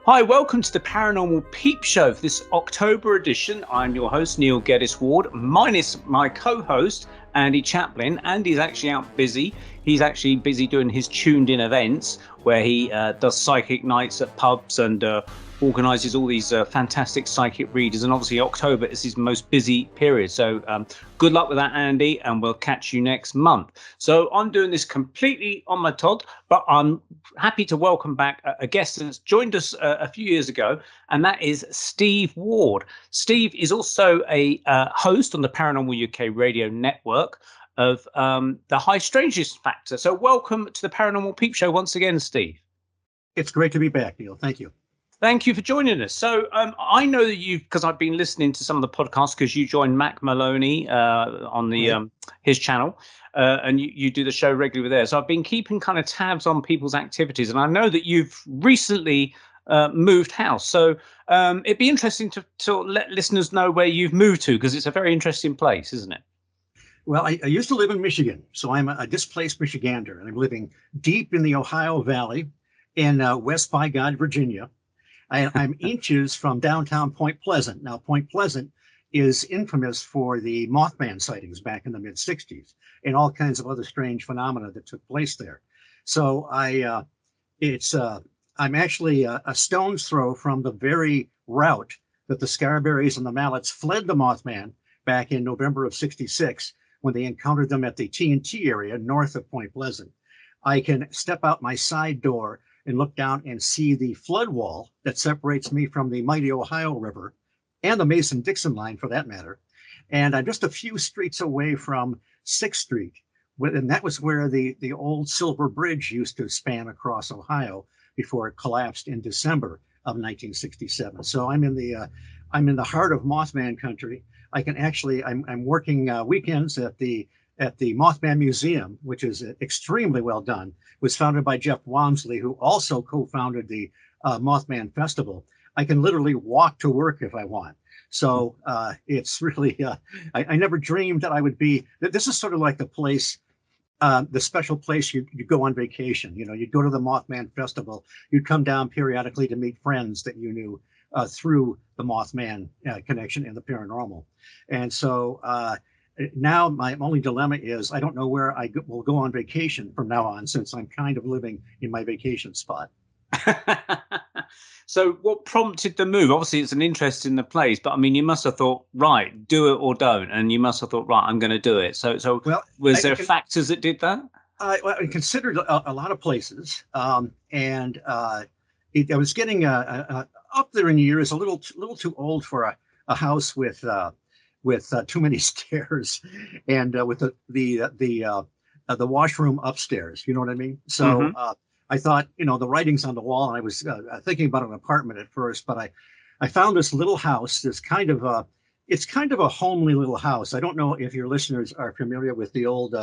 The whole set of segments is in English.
Hi, welcome to the Paranormal Peep Show for this October edition. I'm your host, Neil Geddes-Ward, minus my co-host, Andy Chaplin. Andy's actually out busy. He's actually busy doing his tuned-in events where he does psychic nights at pubs and organises all these fantastic psychic readers. And obviously October is his most busy period. So good luck with that, Andy, and we'll catch you next month. So I'm doing this completely on my Todd, but I'm happy to welcome back a guest that's joined us a few years ago, and that is Steve Ward. Steve is also a host on the Paranormal UK Radio Network of the High Strangeness Factor. So welcome to the Paranormal Peep Show once again, Steve. It's great to be back, Neil. Thank you. Thank you for joining us. So I know that you, because I've been listening to some of the podcasts, because you joined Mac Maloney on the his channel, and you do the show regularly there. So I've been keeping kind of tabs on people's activities, and I know that you've recently moved house. So it'd be interesting to let listeners know where you've moved to, because it's a very interesting place, isn't it? Well, I used to live in Michigan, so I'm a displaced Michigander, and I'm living deep in the Ohio Valley in West by God, Virginia. I'm inches from downtown Point Pleasant. Now, Point Pleasant is infamous for the Mothman sightings back in the mid-'60s and all kinds of other strange phenomena that took place there. So I'm actually a stone's throw from the very route that the Scarberries and the Mallets fled the Mothman back in November of '66 when they encountered them at the TNT area north of Point Pleasant. I can step out my side door and look down and see the flood wall that separates me from the mighty Ohio River and the Mason-Dixon line for that matter. And I'm just a few streets away from 6th Street. And that was where the old Silver Bridge used to span across Ohio before it collapsed in December of 1967. So I'm in the heart of Mothman country. I can actually, I'm working weekends at the Mothman Museum, which is extremely well done. It was founded by Jeff Wamsley, who also co-founded the Mothman Festival. I can literally walk to work if I want. So it's really, I never dreamed that I would be, this is sort of like the place, the special place you go on vacation. You know, you'd go to the Mothman Festival, you'd come down periodically to meet friends that you knew through the Mothman connection and the paranormal. And so now my only dilemma is I don't know where I will go on vacation from now on, since I'm kind of living in my vacation spot. So what prompted the move? Obviously, it's an interest in the place, but I mean, you must have thought, right, do it or don't. And you must have thought, right, I'm going to do it. So well, was there factors that did that? I considered a lot of places. I was getting up there in years, a little too old for a house with too many stairs and with the washroom upstairs. You know what I mean? So I thought, you know, the writing's on the wall, and I was thinking about an apartment at first, but I found this little house. It's kind of a homely little house. I don't know if your listeners are familiar with the old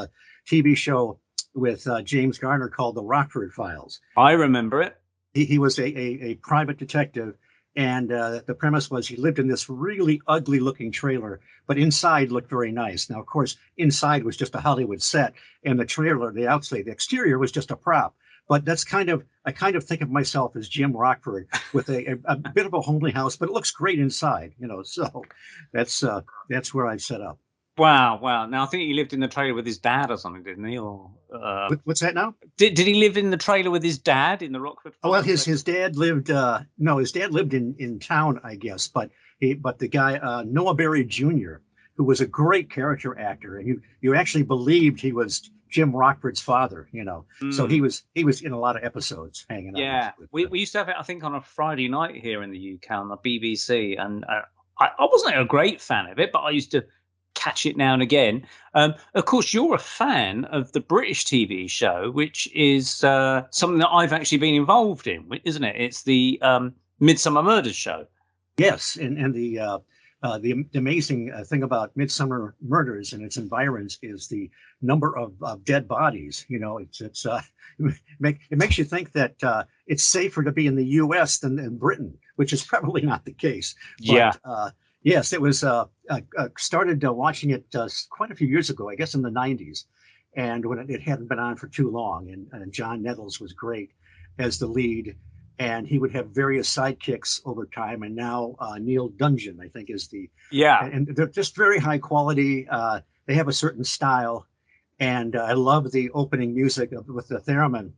TV show with James Garner called The Rockford Files. I remember it. He was a private detective. And the premise was he lived in this really ugly looking trailer, but inside looked very nice. Now, of course, inside was just a Hollywood set, and the trailer, the outside, the exterior was just a prop. But that's I kind of think of myself as Jim Rockford with a bit of a homely house, but it looks great inside, you know. So that's where I set up. Wow. Now, I think he lived in the trailer with his dad or something, didn't he? Or what's that now? Did he live in the trailer with his dad in the Rockford? Oh, well, his dad lived, his dad lived in town, I guess. But the guy, Noah Berry Jr., who was a great character actor, and you actually believed he was Jim Rockford's father, you know. So he was in a lot of episodes hanging out. Yeah, we used to have it, I think, on a Friday night here in the UK on the BBC. And I wasn't a great fan of it, but I used to catch it now and again. Of course, you're a fan of the British TV show, which is something that I've actually been involved in, isn't it? It's the Midsummer Murders show. Yes, and the amazing thing about Midsummer Murders and its environs is the number of dead bodies. You know, it makes you think that it's safer to be in the U.S. than in Britain, which is probably not the case. But, yes, it was started watching it quite a few years ago, I guess in the 90s, and when it hadn't been on for too long. And John Nettles was great as the lead. and he would have various sidekicks over time. And now Neil Dungeon, I think, is Yeah. and they're just very high quality. They have a certain style, and I love the opening music with the theremin,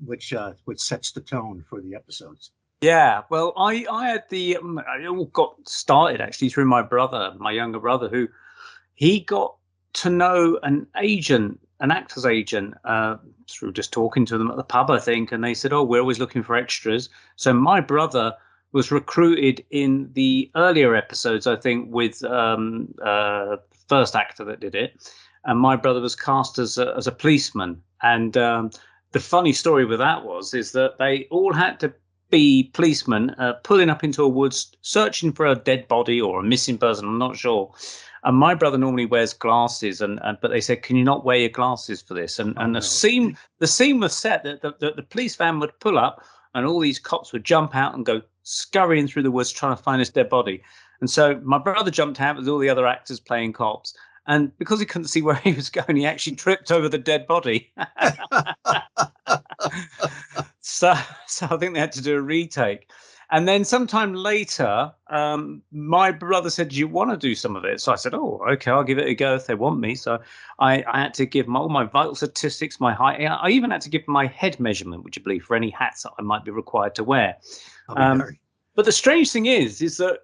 which sets the tone for the episodes. Yeah, well, I had it all got started actually through my brother, my younger brother, who he got to know an actor's agent, through just talking to them at the pub, I think. And they said, "Oh, we're always looking for extras." So my brother was recruited in the earlier episodes, I think, with first actor that did it. And my brother was cast as a policeman. And the funny story with that is that they all had to be policemen, pulling up into a woods, searching for a dead body or a missing person. I'm not sure. And my brother normally wears glasses, but they said, "Can you not wear your glasses for this?" And No. the scene was set that the police van would pull up, and all these cops would jump out and go scurrying through the woods trying to find this dead body. And so my brother jumped out with all the other actors playing cops. And because he couldn't see where he was going, he actually tripped over the dead body. So I think they had to do a retake. And then sometime later, my brother said, "Do you want to do some of it?" So I said, "Oh, okay, I'll give it a go if they want me." So I had to give all my vital statistics, my height. I even had to give my head measurement, would you believe, for any hats that I might be required to wear. But the strange thing is that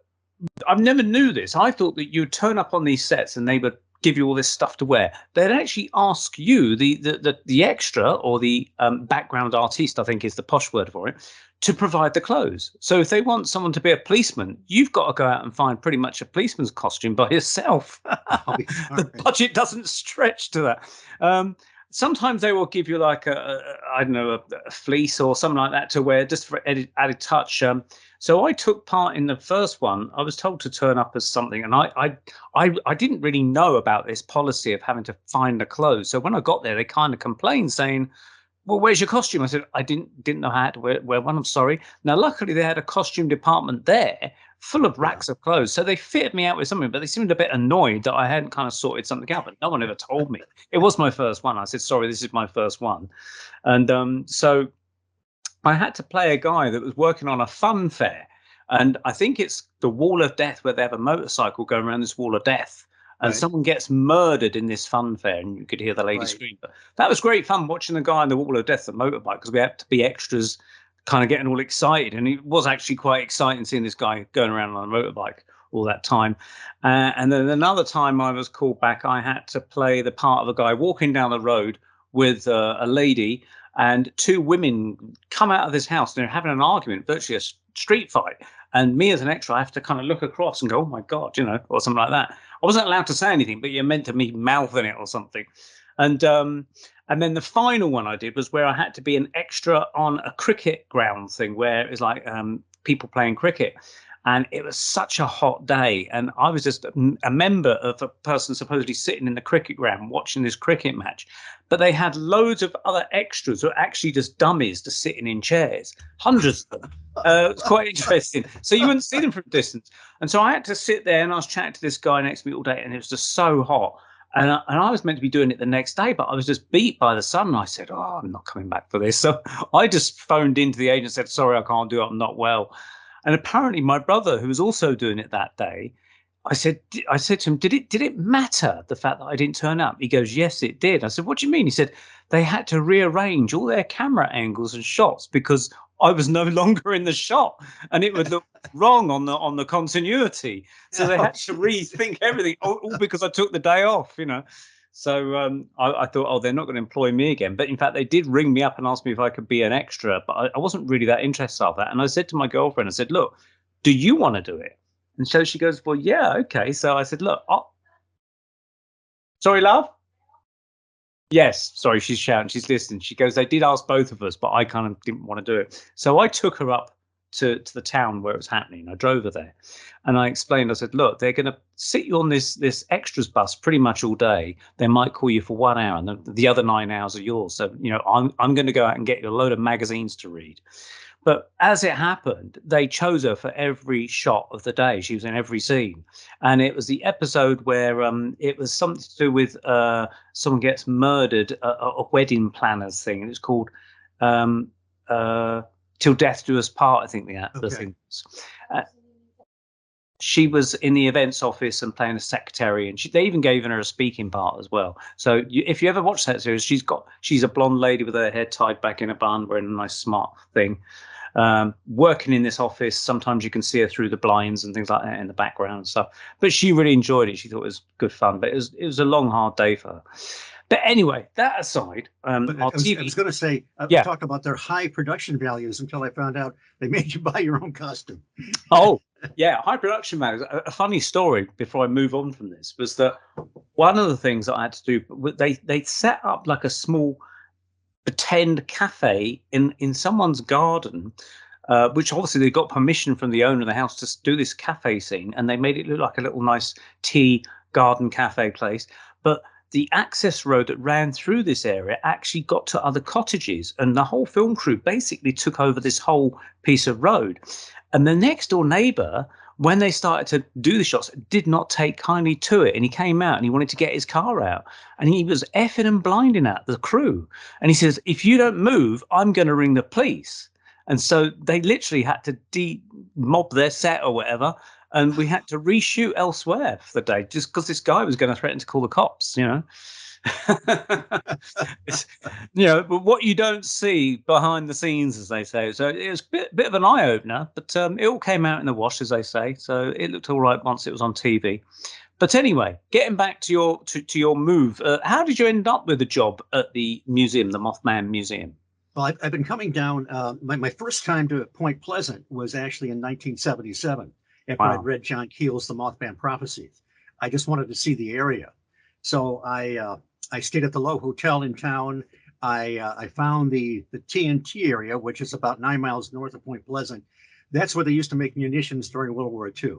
I've never knew this. I thought that you'd turn up on these sets and they would give you all this stuff to wear. They'd actually ask you, the extra, or the background artiste, I think is the posh word for it, to provide the clothes. So if they want someone to be a policeman, you've got to go out and find pretty much a policeman's costume by yourself. The budget doesn't stretch to that. Sometimes they will give you like a fleece or something like that to wear just for added touch. So I took part in the first one. I was told to turn up as something, and I didn't really know about this policy of having to find the clothes. So when I got there, they kind of complained, saying, "Well, where's your costume?" I said, "I didn't know how to wear one. I'm sorry." Now, luckily, they had a costume department there full of racks of clothes. So they fitted me out with something, but they seemed a bit annoyed that I hadn't kind of sorted something out. But no one ever told me. It was my first one. I said, "Sorry, this is my first one." And so I had to play a guy that was working on a fun fair. And I think it's the Wall of Death, where they have a motorcycle going around this Wall of Death. And someone gets murdered in this fun fair, and you could hear the lady scream. But that was great fun, watching the guy on the Wall of Death, the motorbike, because we had to be extras, kind of getting all excited. And it was actually quite exciting seeing this guy going around on a motorbike all that time. And then another time I was called back, I had to play the part of a guy walking down the road with a lady, and two women come out of this house, and they're having an argument, virtually a street fight. And me as an extra, I have to kind of look across and go, "Oh my God," or something like that. I wasn't allowed to say anything, but you're meant to be mouthing it or something. And then the final one I did was where I had to be an extra on a cricket ground thing, where it was like people playing cricket. And it was such a hot day, and I was just a member of a person supposedly sitting in the cricket ground watching this cricket match. But they had loads of other extras who were actually just dummies just sitting in chairs, hundreds of them. It was quite interesting. So you wouldn't see them from a distance. And so I had to sit there, and I was chatting to this guy next to me all day, and it was just so hot. And I was meant to be doing it the next day, but I was just beat by the sun. And I said, "Oh, I'm not coming back for this." So I just phoned into the agent and said, "Sorry, I can't do it. I'm not well." And apparently my brother, who was also doing it that day, I said to him, did it matter, the fact that I didn't turn up? He goes, "Yes, it did." I said, "What do you mean?" He said, "They had to rearrange all their camera angles and shots because I was no longer in the shot, and it would look wrong on the continuity. So they had to rethink everything, all because I took the day off, So I thought, oh, they're not going to employ me again. But in fact, they did ring me up and ask me if I could be an extra. But I wasn't really that interested in that. And I said to my girlfriend, I said, "Look, do you want to do it?" And so she goes, "Well, yeah, okay." So I said, "Look, sorry, love." Yes, sorry, she's shouting, she's listening. She goes, "They did ask both of us, but I kind of didn't want to do it." So I took her up to the town where it was happening. I drove her there, and I explained. I said, "Look, they're going to sit you on this extras bus pretty much all day. They might call you for 1 hour, and the other 9 hours are yours. So I'm going to go out and get you a load of magazines to read." But as it happened, they chose her for every shot of the day. She was in every scene. And it was the episode where it was something to do with someone gets murdered, a wedding planners thing. And it's called Till Death Do Us Part, I think the Okay. thing was. She was in the events office and playing a secretary, and they even gave her a speaking part as well. So if you ever watch that series, she's a blonde lady with her hair tied back in a bun, wearing a nice smart thing, working in this office. Sometimes you can see her through the blinds and things like that in the background and stuff. But she really enjoyed it. She thought it was good fun, but it was a long, hard day for her. But anyway, that aside, But our I was TV, going to say, I was yeah. talking about their high production values until I found out they made you buy your own costume. Oh, yeah, high production values. A funny story before I move on from this was that one of the things that I had to do, they set up like a small pretend cafe in someone's garden, which obviously they got permission from the owner of the house to do this cafe scene, and they made it look like a little nice tea garden cafe place. But the access road that ran through this area actually got to other cottages, and the whole film crew basically took over this whole piece of road. And the next door neighbor, when they started to do the shots, did not take kindly to it. And he came out and he wanted to get his car out. And he was effing and blinding at the crew. And he says, if you don't move, I'm going to ring the police. And so they literally had to mob their set or whatever. And we had to reshoot elsewhere for the day just because this guy was going to threaten to call the cops, you know. But what you don't see behind the scenes, as they say. So it was a bit of an eye opener, but it all came out in the wash, as they say. So it looked all right once it was on TV. But anyway, getting back to your move, how did you end up with a job at the museum, the Mothman Museum? Well, I've been coming down. My first time to Point Pleasant was actually in 1977 after I'd read John Keel's The Mothman Prophesies. I just wanted to see the area. So I stayed at the Low Hotel in town. I found the TNT area, which is about 9 miles north of Point Pleasant. That's where they used to make munitions during World War II.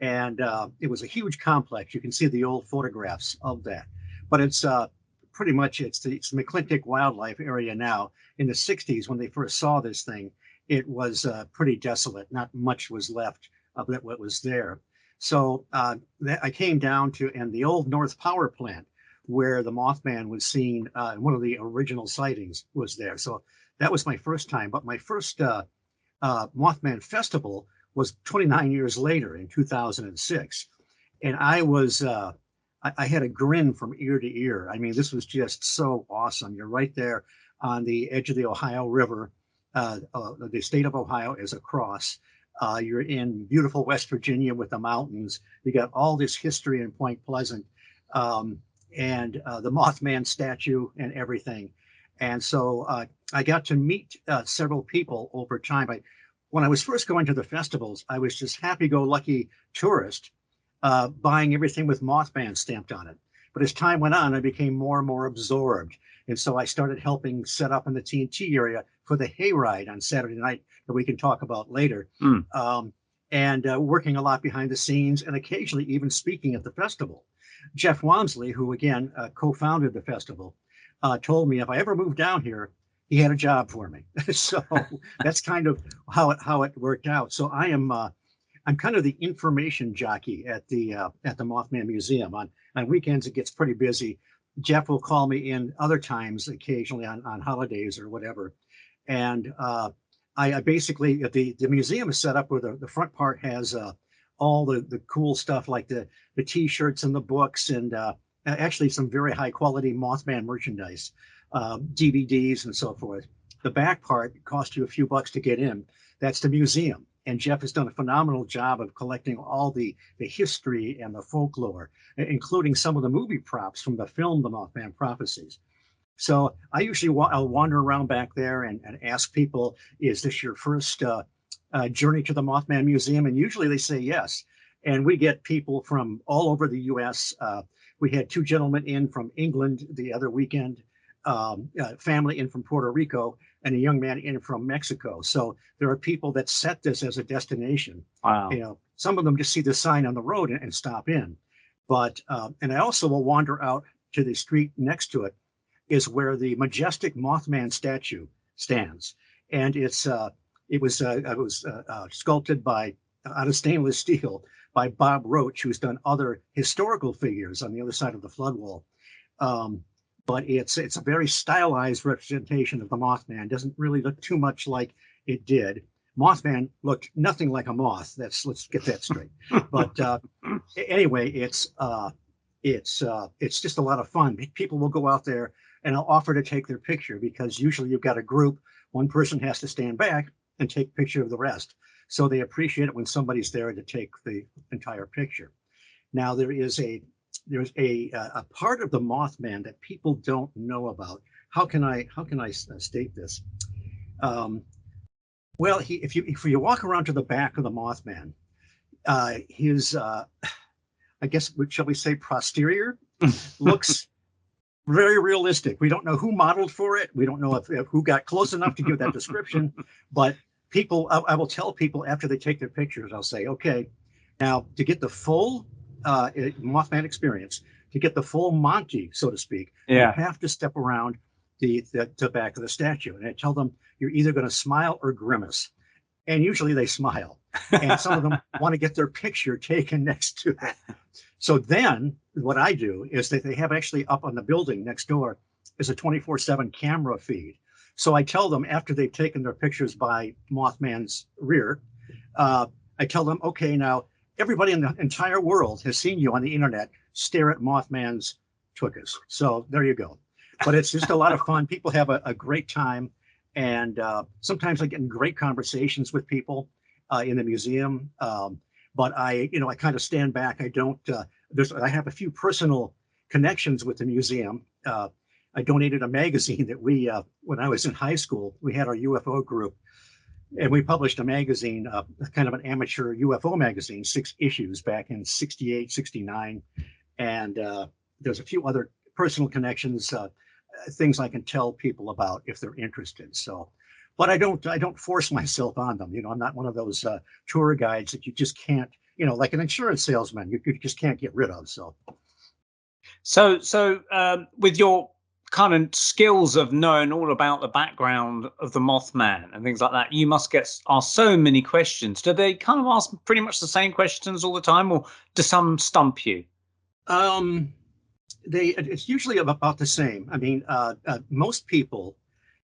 And it was a huge complex. You can see the old photographs of that. But it's pretty much, it's the McClintock Wildlife Area now. In the 60s, when they first saw this thing, it was pretty desolate. Not much was left of what was there. So I came down to, and the old North Power Plant, where the Mothman was seen, one of the original sightings was there. So that was my first time. But my first Mothman Festival was 29 years later in 2006. And I was, I had a grin from ear to ear. I mean, this was just so awesome. You're right there on the edge of the Ohio River. The state of Ohio is across. You're in beautiful West Virginia with the mountains. You got all this history in Point Pleasant, and the Mothman statue and everything. And so I got to meet several people over time. When I was first going to the festivals, I was just happy-go-lucky tourist, buying everything with Mothman stamped on it. But as time went on, I became more and more absorbed. And so I started helping set up in the TNT area for the hayride on Saturday night that we can talk about later. And working a lot behind the scenes and occasionally even speaking at the festival. Jeff Walmsley, who again co-founded the festival, told me if I ever moved down here, he had a job for me. So that's kind of how it worked out. So I'm kind of the information jockey at the Mothman Museum. On weekends, it gets pretty busy. Jeff will call me in other times, occasionally on holidays or whatever. And I basically, the museum is set up where the front part has all the cool stuff like the T-shirts and the books and actually some very high quality Mothman merchandise, DVDs and so forth. The back part costs you a few bucks to get in. That's the museum. And Jeff has done a phenomenal job of collecting all the history and the folklore, including some of the movie props from the film, The Mothman Prophecies. So I usually I'll wander around back there and ask people, is this your first journey to the Mothman Museum? And usually they say yes. And we get people from all over the U.S. We had two gentlemen in from England the other weekend, family in from Puerto Rico, and a young man in from Mexico. So there are people that set this as a destination. Wow. You know, some of them just see the sign on the road and stop in. But and I also will wander out to the street next to it, is where the majestic Mothman statue stands, and it was sculpted out of stainless steel by Bob Roach, who's done other historical figures on the other side of the flood wall. But it's a very stylized representation of the Mothman. Doesn't really look too much like it did. Mothman looked nothing like a moth. Let's get that straight. But anyway, it's just a lot of fun. People will go out there and I'll offer to take their picture, because usually you've got a group. One person has to stand back and take a picture of the rest. So they appreciate it when somebody's there to take the entire picture. Now there's a part of the Mothman that people don't know about. How can I state this? Well, if you walk around to the back of the Mothman, his I guess, shall we say, posterior looks very realistic. We don't know who modeled for it. We don't know if who got close enough to give that description. But people, I will tell people after they take their pictures, I'll say, okay, now to get the full Mothman experience, to get the full Monty, so to speak, you have to step around the back of the statue. And I tell them, you're either going to smile or grimace. And usually they smile. And some of them want to get their picture taken next to it. So then what I do is that they have actually up on the building next door is a 24/7 camera feed. So I tell them after they've taken their pictures by Mothman's rear, I tell them, okay, now everybody in the entire world has seen you on the internet stare at Mothman's tuchus. So there you go. But it's just a lot of fun. People have a great time. And sometimes I get in great conversations with people in the museum. But I kind of stand back. I don't, I have a few personal connections with the museum. I donated a magazine that when I was in high school, we had our UFO group, and we published a magazine, kind of an amateur UFO magazine, 6 issues back in 68, 69. And there's a few other personal connections, things I can tell people about if they're interested. So, but I don't force myself on them. I'm not one of those tour guides that you just can't, like an insurance salesman, you just can't get rid of. So with your kind of skills of knowing all about the background of the Mothman and things like that, you must get asked so many questions. Do they kind of ask pretty much the same questions all the time, or do some stump you? It's usually about the same. I mean, most people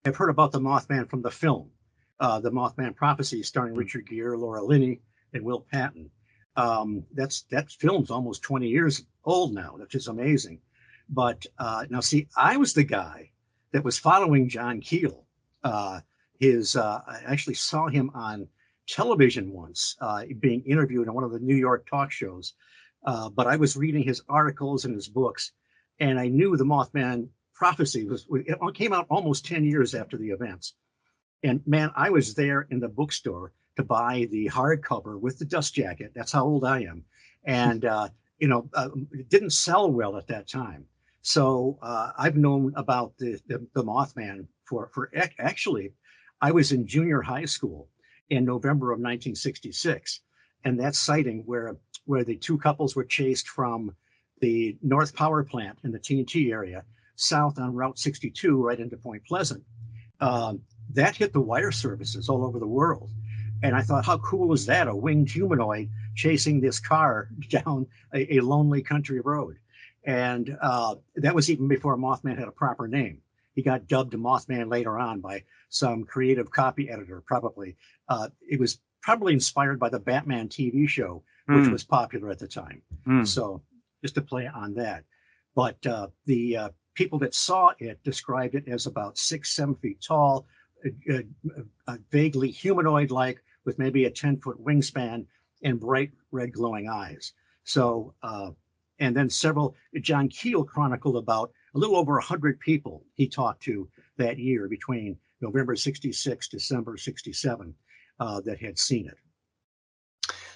have heard about the Mothman from the film, the Mothman Prophecies, starring Richard Gere, Laura Linney, and Will Patton. That film's almost 20 years old now, which is amazing. But now, see, I was the guy that was following John Keel. I actually saw him on television once, being interviewed on one of the New York talk shows. But I was reading his articles and his books, and I knew the Mothman Prophecy it came out almost 10 years after the events. And man, I was there in the bookstore to buy the hardcover with the dust jacket. That's how old I am. And, it didn't sell well at that time. So I've known about the Mothman for actually, I was in junior high school in November of 1966. And that sighting where the 2 couples were chased from the North Power Plant in the TNT area south on Route 62 right into Point Pleasant, that hit the wire services all over the world. And I thought, how cool is that? A winged humanoid chasing this car down a lonely country road. And that was even before Mothman had a proper name. He got dubbed Mothman later on by some creative copy editor, probably. It was probably inspired by the Batman TV show, which was popular at the time. So just to play on that. But the people that saw it described it as about 6-7 feet tall, vaguely humanoid-like, with maybe a 10-foot wingspan and bright red glowing eyes. So, and then John Keel chronicled about a little over 100 people he talked to that year between November 66, December 67, that had seen it.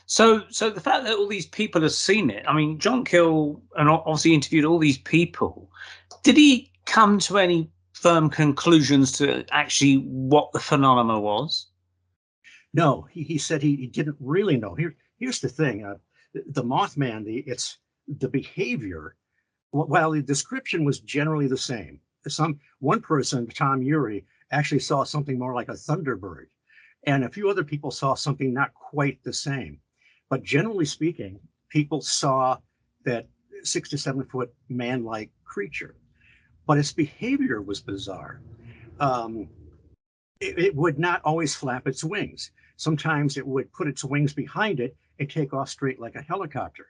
So the fact that all these people have seen it, I mean, John Keel and obviously interviewed all these people. Did he come to any firm conclusions to actually what the phenomena was? No, he said he didn't really know. Here's the thing: the Mothman, the behavior. While the description was generally the same, one person, Tom Urey, actually saw something more like a thunderbird, and a few other people saw something not quite the same. But generally speaking, people saw that 6 to 7 foot man-like creature, but its behavior was bizarre. it would not always flap its wings. Sometimes it would put its wings behind it and take off straight like a helicopter.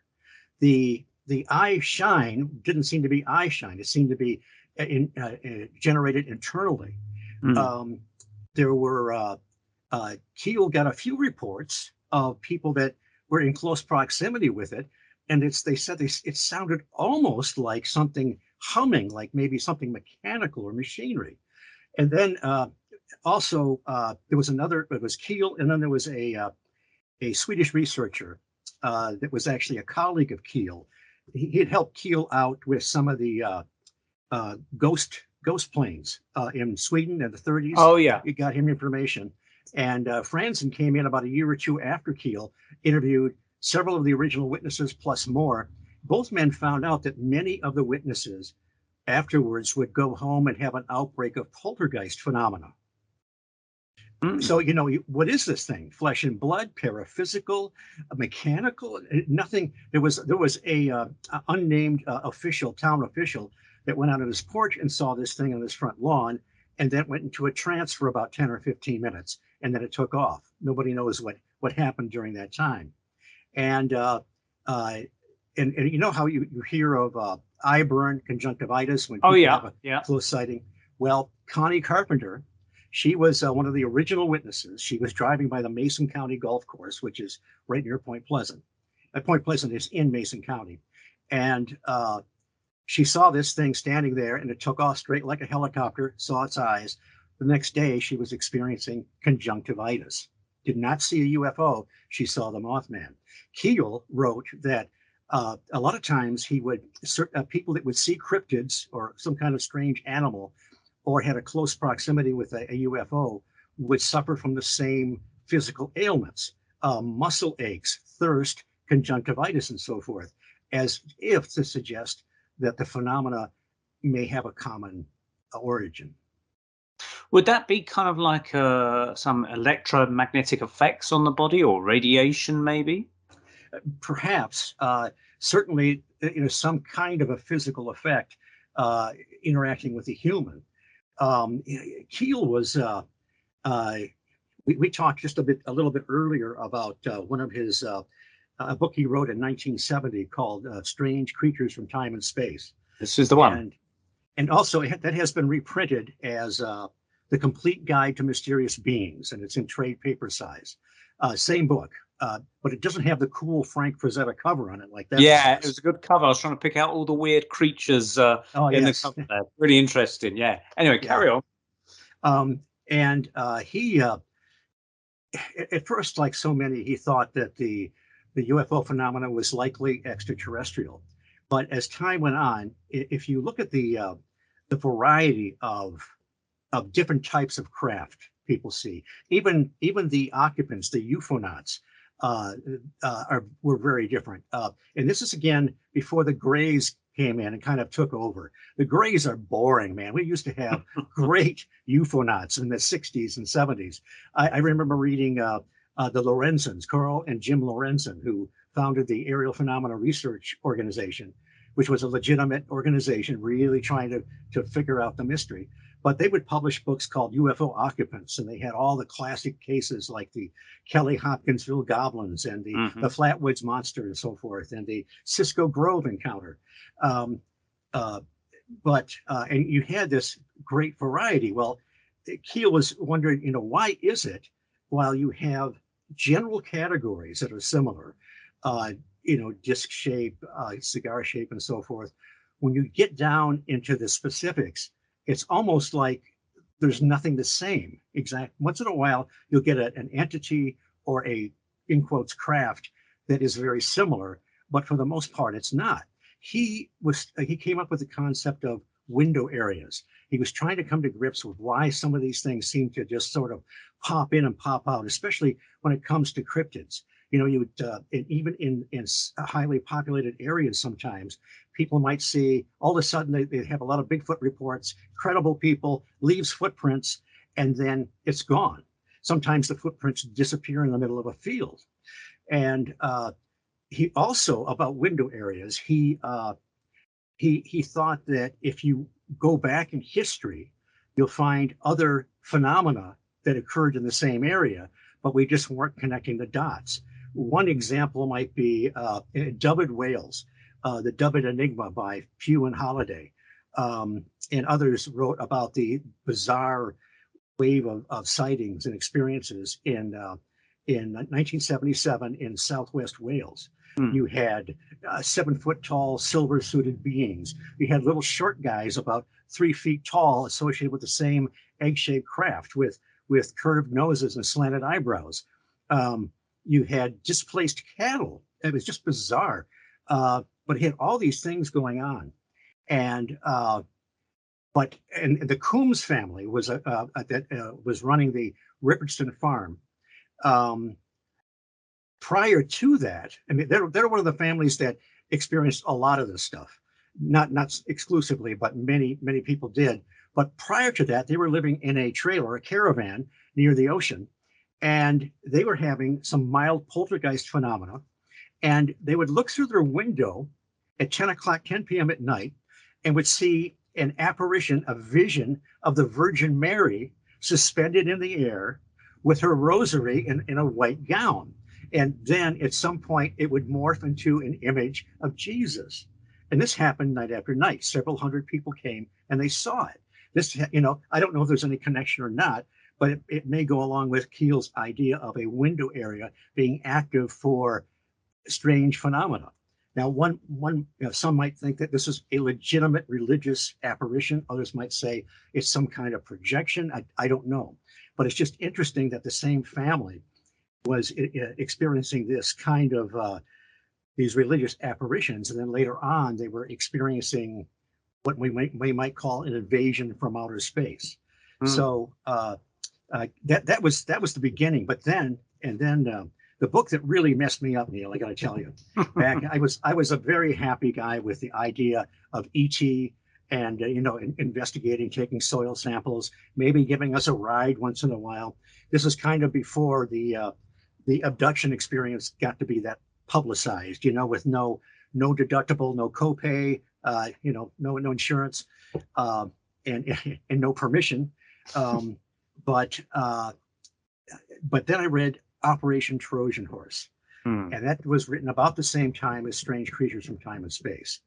The eye shine didn't seem to be eye shine. It seemed to be generated internally. Mm. There were Keel got a few reports of people that were in close proximity with it, and they said it sounded almost like something humming, like maybe something mechanical or machinery. And then also there was another. It was Keel, and then there was a Swedish researcher that was actually a colleague of Keel. He had helped Keel out with some of the ghost planes in Sweden in the 30s. Oh yeah. It got him information. And Franzen came in about a year or two after Keel, interviewed several of the original witnesses plus more. Both men found out that many of the witnesses afterwards would go home and have an outbreak of poltergeist phenomena. So, what is this thing? Flesh and blood, paraphysical, mechanical, nothing. There was a unnamed town official that went out on his porch and saw this thing on his front lawn, and then went into a trance for about 10 or 15 minutes, and then it took off. Nobody knows what happened during that time. And you know how you hear of eye burn, conjunctivitis when people have a close sighting? Well, Connie Carpenter, she was one of the original witnesses. She was driving by the Mason County Golf Course, which is right near Point Pleasant. Point Pleasant is in Mason County. And she saw this thing standing there, and it took off straight like a helicopter, saw its eyes. The next day, she was experiencing conjunctivitis. Did not see a UFO. She saw the Mothman. Keel wrote that a lot of times people that would see cryptids or some kind of strange animal or had a close proximity with a UFO would suffer from the same physical ailments, muscle aches, thirst, conjunctivitis, and so forth, as if to suggest that the phenomena may have a common origin. Would that be kind of like some electromagnetic effects on the body or radiation, maybe? Perhaps, certainly, some kind of a physical effect interacting with the human. Keel was. We talked just a little bit earlier about one of his a book he wrote in 1970 called "Strange Creatures from Time and Space." This is the one. And also that has been reprinted as The Complete Guide to Mysterious Beings, and it's in trade paper size. Same book, but it doesn't have the cool Frank Frazetta cover on it like that. Yeah, it was a good cover. I was trying to pick out all the weird creatures in the cover there. Really interesting, yeah. Anyway, carry on. And he, at first, like so many, he thought that the UFO phenomena was likely extraterrestrial. But as time went on, if you look at the variety of different types of craft people see, even the occupants, the UFOnauts, were very different. And this is again before the Greys came in and kind of took over. The Greys are boring, man. We used to have great UFOnauts in the 60s and 70s. I remember reading the Lorenzens, Carl and Jim Lorenzen, who founded the Aerial Phenomena Research Organization, which was a legitimate organization really trying to figure out the mystery. But they would publish books called UFO Occupants, and they had all the classic cases like the Kelly Hopkinsville Goblins and the Flatwoods Monster and so forth, and the Cisco Grove encounter. And you had this great variety. Well, Keel was wondering, why is it, while you have general categories that are similar, disc shape, cigar shape, and so forth, when you get down into the specifics, it's almost like there's nothing the same. Exact. Once in a while, you'll get an entity or a, in quotes, craft that is very similar, but for the most part, it's not. He came up with the concept of window areas. He was trying to come to grips with why some of these things seem to just sort of pop in and pop out, especially when it comes to cryptids. Even in highly populated areas, sometimes people might see all of a sudden they have a lot of Bigfoot reports, credible people, leaves footprints, and then it's gone. Sometimes the footprints disappear in the middle of a field. And he also, about window areas, he thought that if you go back in history, you'll find other phenomena that occurred in the same area, but we just weren't connecting the dots. One example might be dubbed whales, the Dubbed Enigma by Pugh and Holliday. And others wrote about the bizarre wave of sightings and experiences in 1977 in Southwest Wales. You had 7-foot tall silver suited beings. You had little short guys about 3 feet tall associated with the same egg-shaped craft with curved noses and slanted eyebrows. You had displaced cattle. It was just bizarre. But it had all these things going on. And the Coombs family was was running the Rippertston farm. Prior to that, I mean, they're one of the families that experienced a lot of this stuff. Not exclusively, but many people did. But prior to that, they were living in a trailer, a caravan near the ocean, and they were having some mild poltergeist phenomena. And they would look through their window at 10 p.m. at night and would see an apparition, a vision of the Virgin Mary suspended in the air with her rosary in a white gown. And then at some point, it would morph into an image of Jesus. And this happened night after night. Several hundred people came and they saw it. This, I don't know if there's any connection or not, but it may go along with Keel's idea of a window area being active for strange phenomena. Now, some might think that this is a legitimate religious apparition. Others might say it's some kind of projection. I don't know. But it's just interesting that the same family was experiencing this kind of these religious apparitions. And then later on, they were experiencing what we might call an invasion from outer space. So that was the beginning. But then the book that really messed me up, Neil, I got to tell you, I was a very happy guy with the idea of ET and investigating, taking soil samples, maybe giving us a ride once in a while. This is kind of before the abduction experience got to be that publicized, with no deductible, no copay, no insurance, and no permission. But then I read Operation Trojan Horse, and that was written about the same time as Strange Creatures from Time and Space.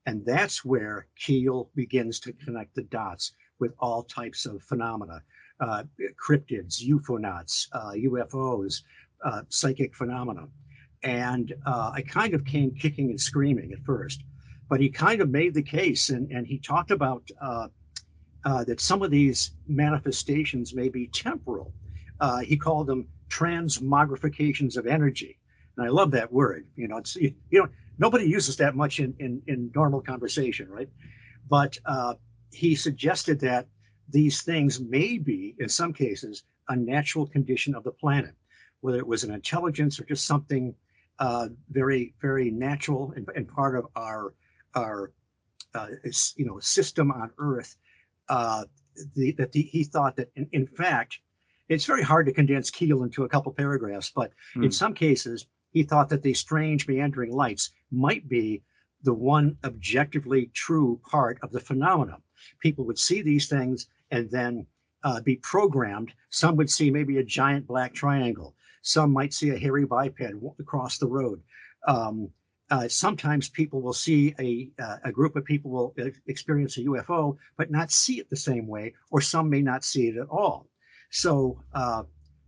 And that's where Keel begins to connect the dots with all types of phenomena, cryptids, ufonauts, UFOs, psychic phenomena. And I kind of came kicking and screaming at first, but he kind of made the case, and he talked about that some of these manifestations may be temporal. He called them transmogrifications of energy. And I love that word. Nobody uses that much in normal conversation, right? But he suggested that these things may be, in some cases, a natural condition of the planet, whether it was an intelligence or just something very, very natural and part of our system on Earth. He thought that, in fact, it's very hard to condense Keel into a couple paragraphs, but in some cases, he thought that these strange meandering lights might be the one objectively true part of the phenomena. People would see these things and then be programmed. Some would see maybe a giant black triangle. Some might see a hairy biped across the road. Sometimes people will see a group of people will experience a UFO, but not see it the same way, or some may not see it at all. So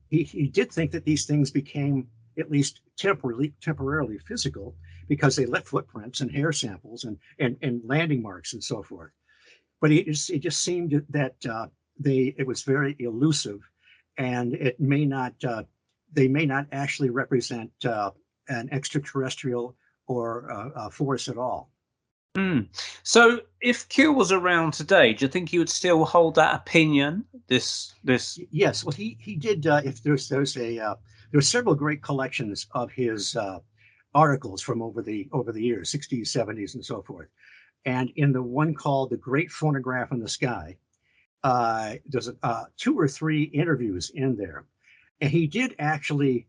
he did think that these things became at least temporarily physical because they left footprints and hair samples and landing marks and so forth. But it just seemed that it was very elusive, and they may not actually represent an extraterrestrial or a force at all. So if Keel was around today, do you think he would still hold that opinion? This Yes, well, he did. If there's several great collections of his articles from over the years, 60s, 70s, and so forth. And in the one called "The Great Phonograph in the Sky," there's 2 or 3 interviews in there, and he did actually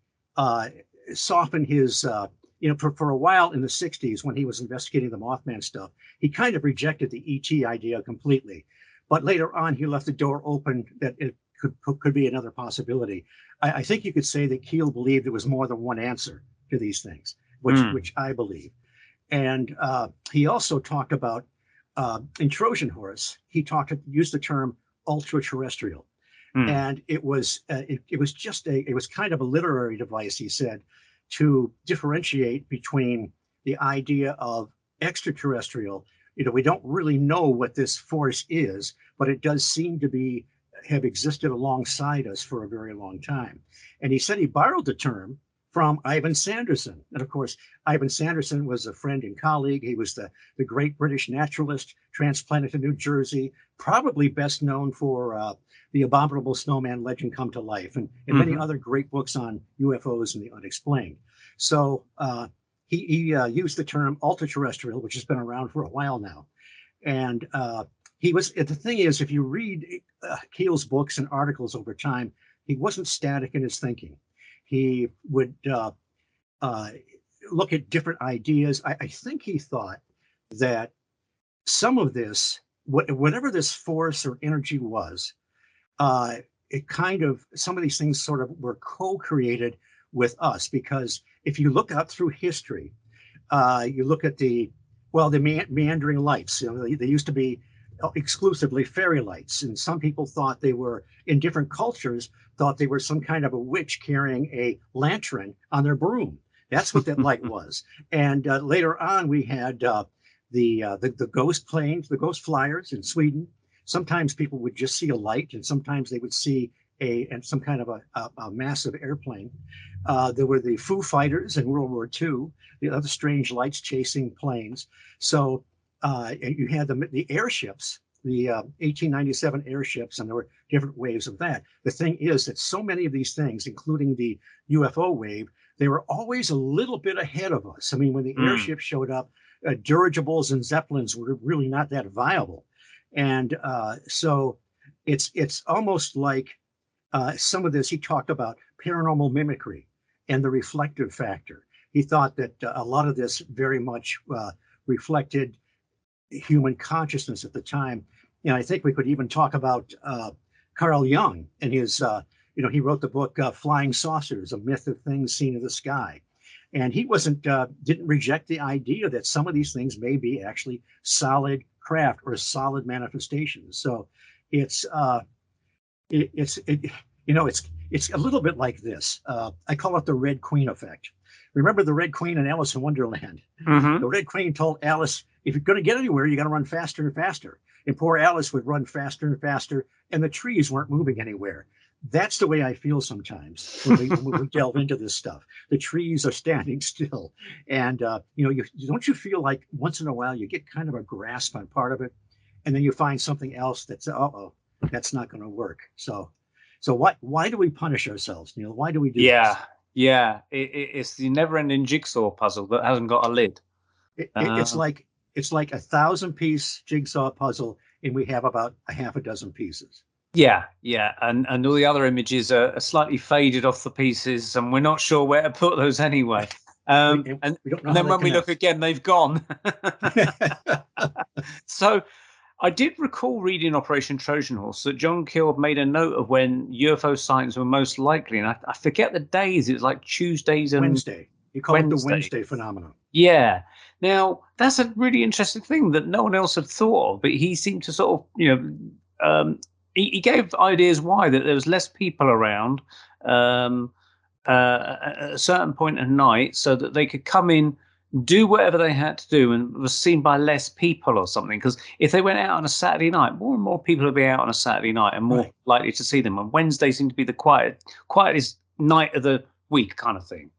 soften his. For a while in the 60s, when he was investigating the Mothman stuff, he kind of rejected the ET idea completely. But later on, he left the door open that it could be another possibility. I think you could say that Keel believed there was more than one answer to these things, which I believe. And he also talked about in Trojan Horse. He used the term ultra-terrestrial, and it was kind of a literary device. He said to differentiate between the idea of extraterrestrial. We don't really know what this force is, but it does seem to have existed alongside us for a very long time. And he said he borrowed the term from Ivan Sanderson. And of course, Ivan Sanderson was a friend and colleague. He was the great British naturalist transplanted to New Jersey, probably best known for the Abominable Snowman legend come to life, and many other great books on UFOs and the unexplained. So he used the term ultra-terrestrial, which has been around for a while now. And the thing is, if you read Keel's books and articles over time, he wasn't static in his thinking. He would look at different ideas. I think he thought that some of this, whatever this force or energy was, some of these things sort of were co-created with us, because if you look out through history, you look at the meandering lights. They used to be exclusively fairy lights, and some people thought they were, in different cultures, thought they were some kind of a witch carrying a lantern on their broom. That's what that light was. And later on, we had the ghost planes, the ghost flyers in Sweden. Sometimes people would just see a light, and sometimes they would see some kind of a massive airplane. There were the Foo Fighters in World War II, the other strange lights chasing planes. So and you had the airships, the 1897 airships, and there were different waves of that. The thing is that so many of these things, including the UFO wave, they were always a little bit ahead of us. I mean, when the airships showed up, dirigibles and zeppelins were really not that viable. And so it's almost like some of this, he talked about paranormal mimicry and the reflective factor. He thought that a lot of this very much reflected human consciousness at the time. I think we could even talk about Carl Jung and his, he wrote the book Flying Saucers, A Myth of Things Seen in the Sky. And he didn't reject the idea that some of these things may be actually solid craft or solid manifestations. So it's a little bit like this. I call it the Red Queen effect. Remember the Red Queen in Alice in Wonderland? The Red Queen told Alice, if you're going to get anywhere, you got to run faster and faster. And poor Alice would run faster and faster, and the trees weren't moving anywhere. That's the way I feel sometimes when we delve into this stuff. The trees are standing still. And, don't you feel like once in a while you get kind of a grasp on part of it, and then you find something else that's, that's not going to work. So why do we punish ourselves, Neil? Why do we do this? Yeah. It's the never-ending jigsaw puzzle that hasn't got a lid. It's like a 1,000-piece jigsaw puzzle, and we have about a half a dozen pieces. Yeah, and all the other images are slightly faded off the pieces, and we're not sure where to put those anyway. And then when we look again, they've gone. So I did recall reading Operation Trojan Horse that John Keel made a note of when UFO sightings were most likely, and I forget the days. It was like Tuesdays and Wednesday. You call it the Wednesday phenomenon. Yeah. Now that's a really interesting thing that no one else had thought of, but he seemed to sort of, he gave ideas why, that there was less people around at a certain point at night, so that they could come in, do whatever they had to do, and was seen by less people or something. Because if they went out on a Saturday night, more and more people would be out on a Saturday night and more likely to see them. And Wednesday seemed to be the quietest night of the week kind of thing.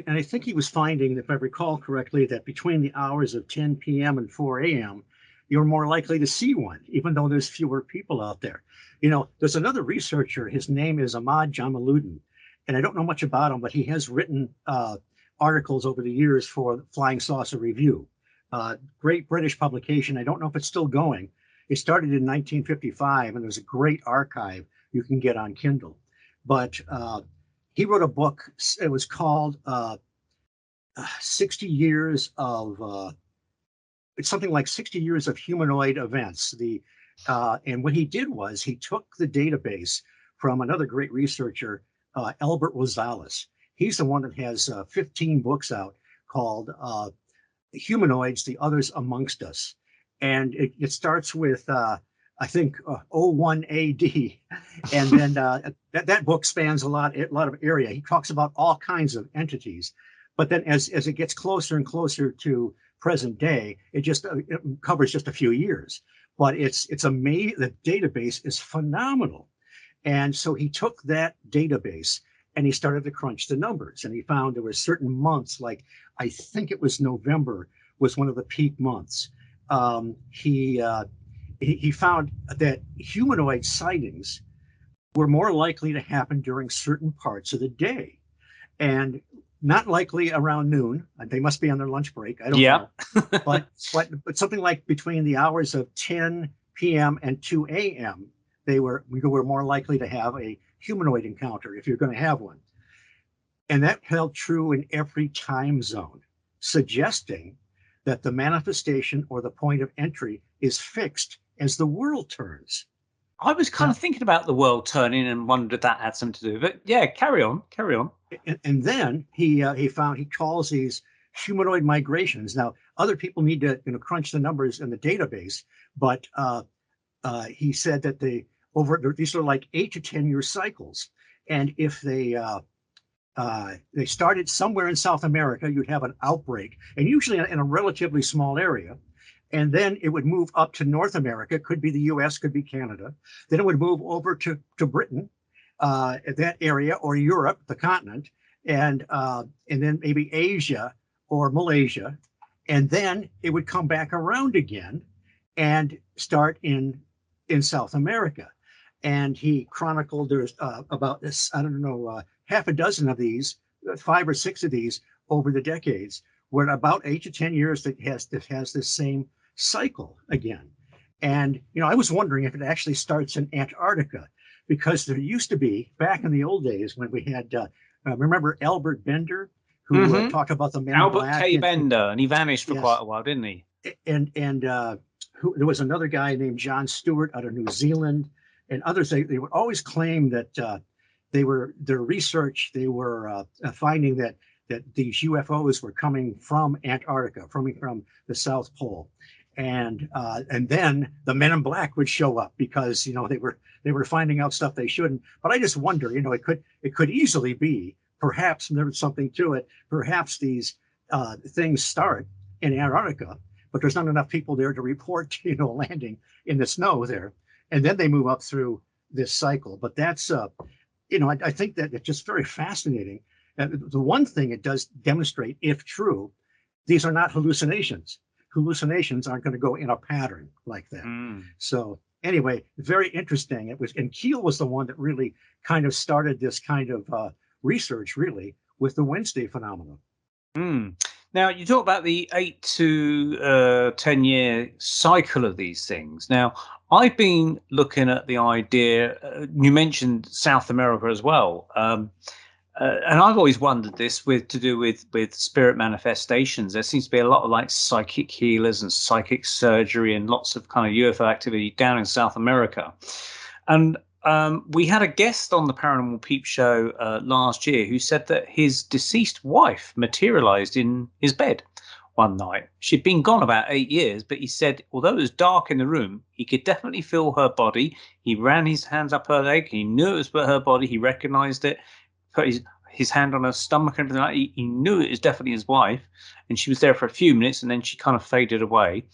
And I think he was finding, if I recall correctly, that between the hours of 10 p.m. and 4 a.m., you're more likely to see one, even though there's fewer people out there. There's another researcher. His name is Ahmad Jamaluddin, and I don't know much about him, but he has written articles over the years for Flying Saucer Review. Great British publication. I don't know if it's still going. It started in 1955, and there's a great archive you can get on Kindle. But he wrote a book. It was called 60 Years of... it's something like 60 years of humanoid events. And what he did was he took the database from another great researcher, Albert Rosales. He's the one that has 15 books out called Humanoids, the Others Amongst Us. And it starts with, I think, 01 AD. And then that book spans a lot of area. He talks about all kinds of entities. But then as it gets closer and closer to present day, it covers just a few years. But it's amazing. The database is phenomenal. And so he took that database and he started to crunch the numbers. And he found there were certain months, like I think it was November was one of the peak months. He found that humanoid sightings were more likely to happen during certain parts of the day, and not likely around noon. They must be on their lunch break. I don't know. But something like between the hours of 10 p.m. and 2 a.m., we were more likely to have a humanoid encounter if you're going to have one. And that held true in every time zone, suggesting that the manifestation or the point of entry is fixed as the world turns. I was kind of thinking about the world turning and wondered if that had something to do with it. Yeah, carry on. And then he calls these humanoid migrations. Now, other people need to crunch the numbers in the database, but he said that these are like 8 to 10 year cycles, and if they started somewhere in South America, you'd have an outbreak, and usually in a relatively small area. And then it would move up to North America, could be the US, could be Canada. Then it would move over to Britain, that area, or Europe, the continent, and then maybe Asia or Malaysia. And then it would come back around again and start in South America. And he chronicled there's about this, I don't know, half a dozen of these, 5 or 6 of these over the decades, where about 8 to 10 years that has this same cycle again. And I was wondering if it actually starts in Antarctica, because there used to be, back in the old days when we had, remember Albert Bender, who talked about the Men in Black. Albert K. Bender, and he vanished for quite a while, didn't he? And there was another guy named John Stewart out of New Zealand, and others. They would always claim that their research, they were finding that these UFOs were coming from Antarctica, from the South Pole. And then the Men in Black would show up because they were finding out stuff they shouldn't. But I just wonder, it could easily be, perhaps there was something to it. Perhaps these things start in Antarctica, but there's not enough people there to report, landing in the snow there, and then they move up through this cycle. But that's, I think that it's just very fascinating. The one thing it does demonstrate, if true, these are not hallucinations. Hallucinations aren't going to go in a pattern like that. So anyway, very interesting. And Keel was the one that really kind of started this kind of research, really, with the Wednesday phenomenon. Now, you talk about the 8 to 10 year cycle of these things. Now, I've been looking at the idea, you mentioned South America as well. And I've always wondered this to do with spirit manifestations. There seems to be a lot of like psychic healers and psychic surgery and lots of kind of UFO activity down in South America. And we had a guest on the Paranormal Peep Show last year who said that his deceased wife materialized in his bed one night. She'd been gone about 8 years, but he said, although it was dark in the room, he could definitely feel her body. He ran his hands up her leg. He knew it was her body. He recognized it. Put his hand on her stomach and everything like that. He knew it was definitely his wife, and she was there for a few minutes, and then she kind of faded away.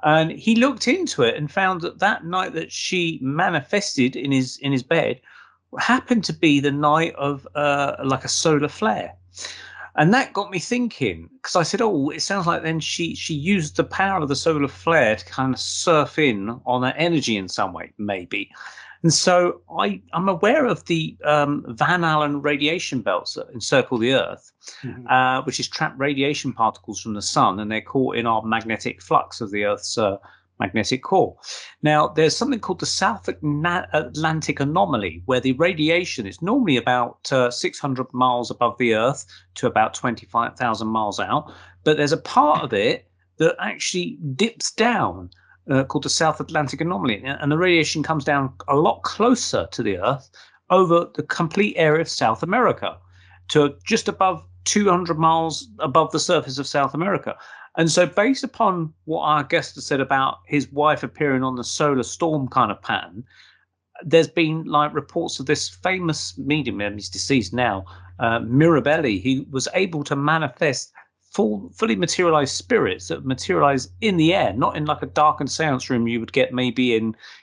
And he looked into it and found that night that she manifested in his bed happened to be the night of like a solar flare. And that got me thinking, because I said, oh, it sounds like then she used the power of the solar flare to kind of surf in on her energy in some way, maybe. And so I'm aware of the Van Allen radiation belts that encircle the Earth, which is trapped radiation particles from the sun, and they're caught in our magnetic flux of the Earth's magnetic core. Now, there's something called the South Atlantic anomaly, where the radiation is normally about 600 miles above the Earth to about 25,000 miles out, but there's a part of it that actually dips down, called the South Atlantic anomaly, and the radiation comes down a lot closer to the Earth over the complete area of South America to just above 200 miles above the surface of South America. And so based upon what our guest has said about his wife appearing on the solar storm kind of pattern, there's been like reports of this famous medium, and he's deceased now, Mirabelli. He was able to manifest fully materialized spirits that materialize in the air, not in like a darkened seance room you would get maybe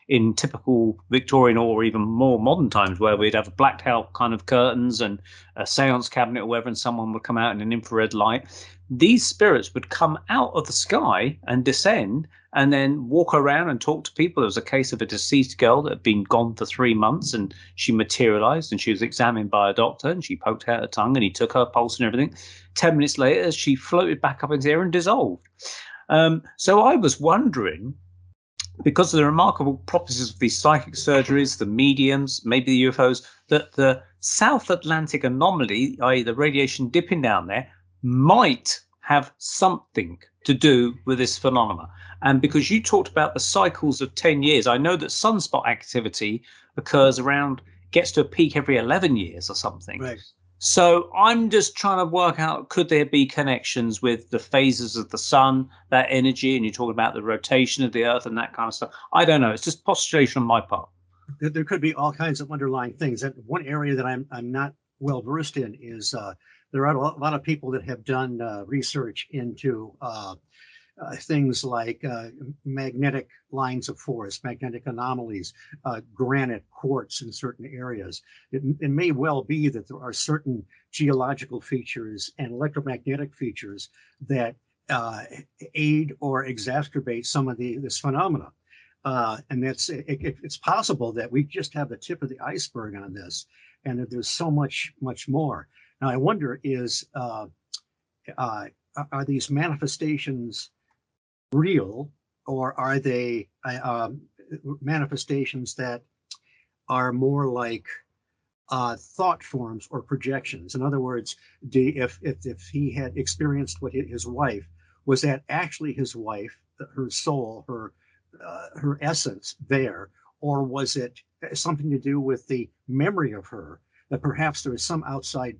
in typical Victorian or even more modern times, where we'd have blacked out kind of curtains and a seance cabinet or whatever, and someone would come out in an infrared light. These spirits would come out of the sky and descend and then walk around and talk to people. There was a case of a deceased girl that had been gone for 3 months, and she materialized, and she was examined by a doctor, and she poked out her tongue and he took her pulse and everything. 10 minutes later, she floated back up into the air and dissolved. So I was wondering, because of the remarkable properties of these psychic surgeries, the mediums, maybe the UFOs, that the South Atlantic anomaly, i.e. the radiation dipping down there, might have something to do with this phenomena. And because you talked about the cycles of 10 years, I know that sunspot activity gets to a peak every 11 years or something. Right. So I'm just trying to work out, could there be connections with the phases of the sun, that energy, and you're talking about the rotation of the earth and that kind of stuff. I don't know. It's just postulation on my part. There could be all kinds of underlying things. And one area that I'm not well versed in is there are a lot of people that have done research into things like magnetic lines of force, magnetic anomalies, granite, quartz in certain areas. It may well be that there are certain geological features and electromagnetic features that aid or exacerbate some of this phenomena. And it's possible that we just have the tip of the iceberg on this, and that there's so much more. Now, I wonder are these manifestations real, or are they manifestations that are more like thought forms or projections? In other words, if he had experienced what his wife, was that actually his wife, her soul, her essence there, or was it something to do with the memory of her, that perhaps there was some outside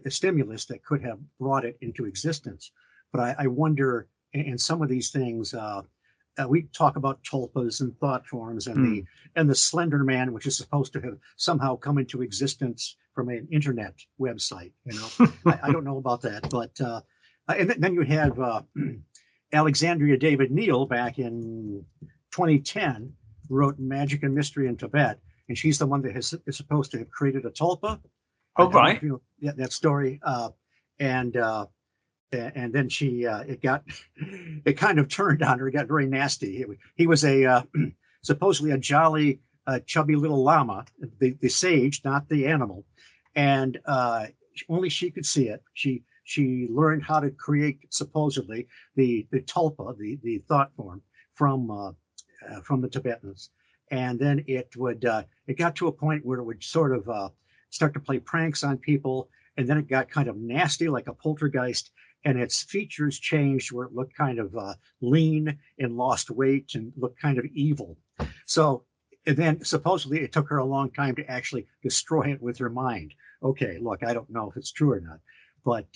stimulus that could have brought it into existence? But I wonder, in some of these things, we talk about tulpas and thought forms and the Slender Man, which is supposed to have somehow come into existence from an internet website. I don't know about that, but and then you have Alexandria David Neal back in 2010 wrote Magic and Mystery in Tibet, and she's the one that is supposed to have created a tulpa. Oh, right. Yeah, that story. And then she it kind of turned on her. It got very nasty. He was supposedly a jolly, chubby little llama, the sage, not the animal, and only she could see it. She learned how to create supposedly the tulpa, the thought form from the Tibetans, and then it got to a point where it would sort of start to play pranks on people, and then it got kind of nasty, like a poltergeist, and its features changed where it looked kind of lean and lost weight and looked kind of evil. So, and then supposedly it took her a long time to actually destroy it with her mind. Okay, look, I don't know if it's true or not, but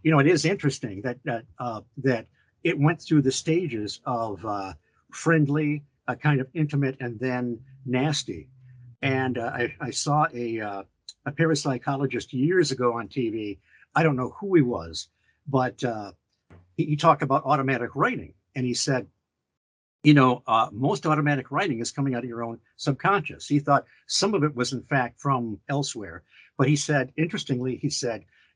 it is interesting that it went through the stages of friendly, kind of intimate, and then nasty. And I saw a parapsychologist years ago on TV. I don't know who he was, but he talked about automatic writing, and he said, most automatic writing is coming out of your own subconscious. He thought some of it was in fact from elsewhere, but he said, interestingly,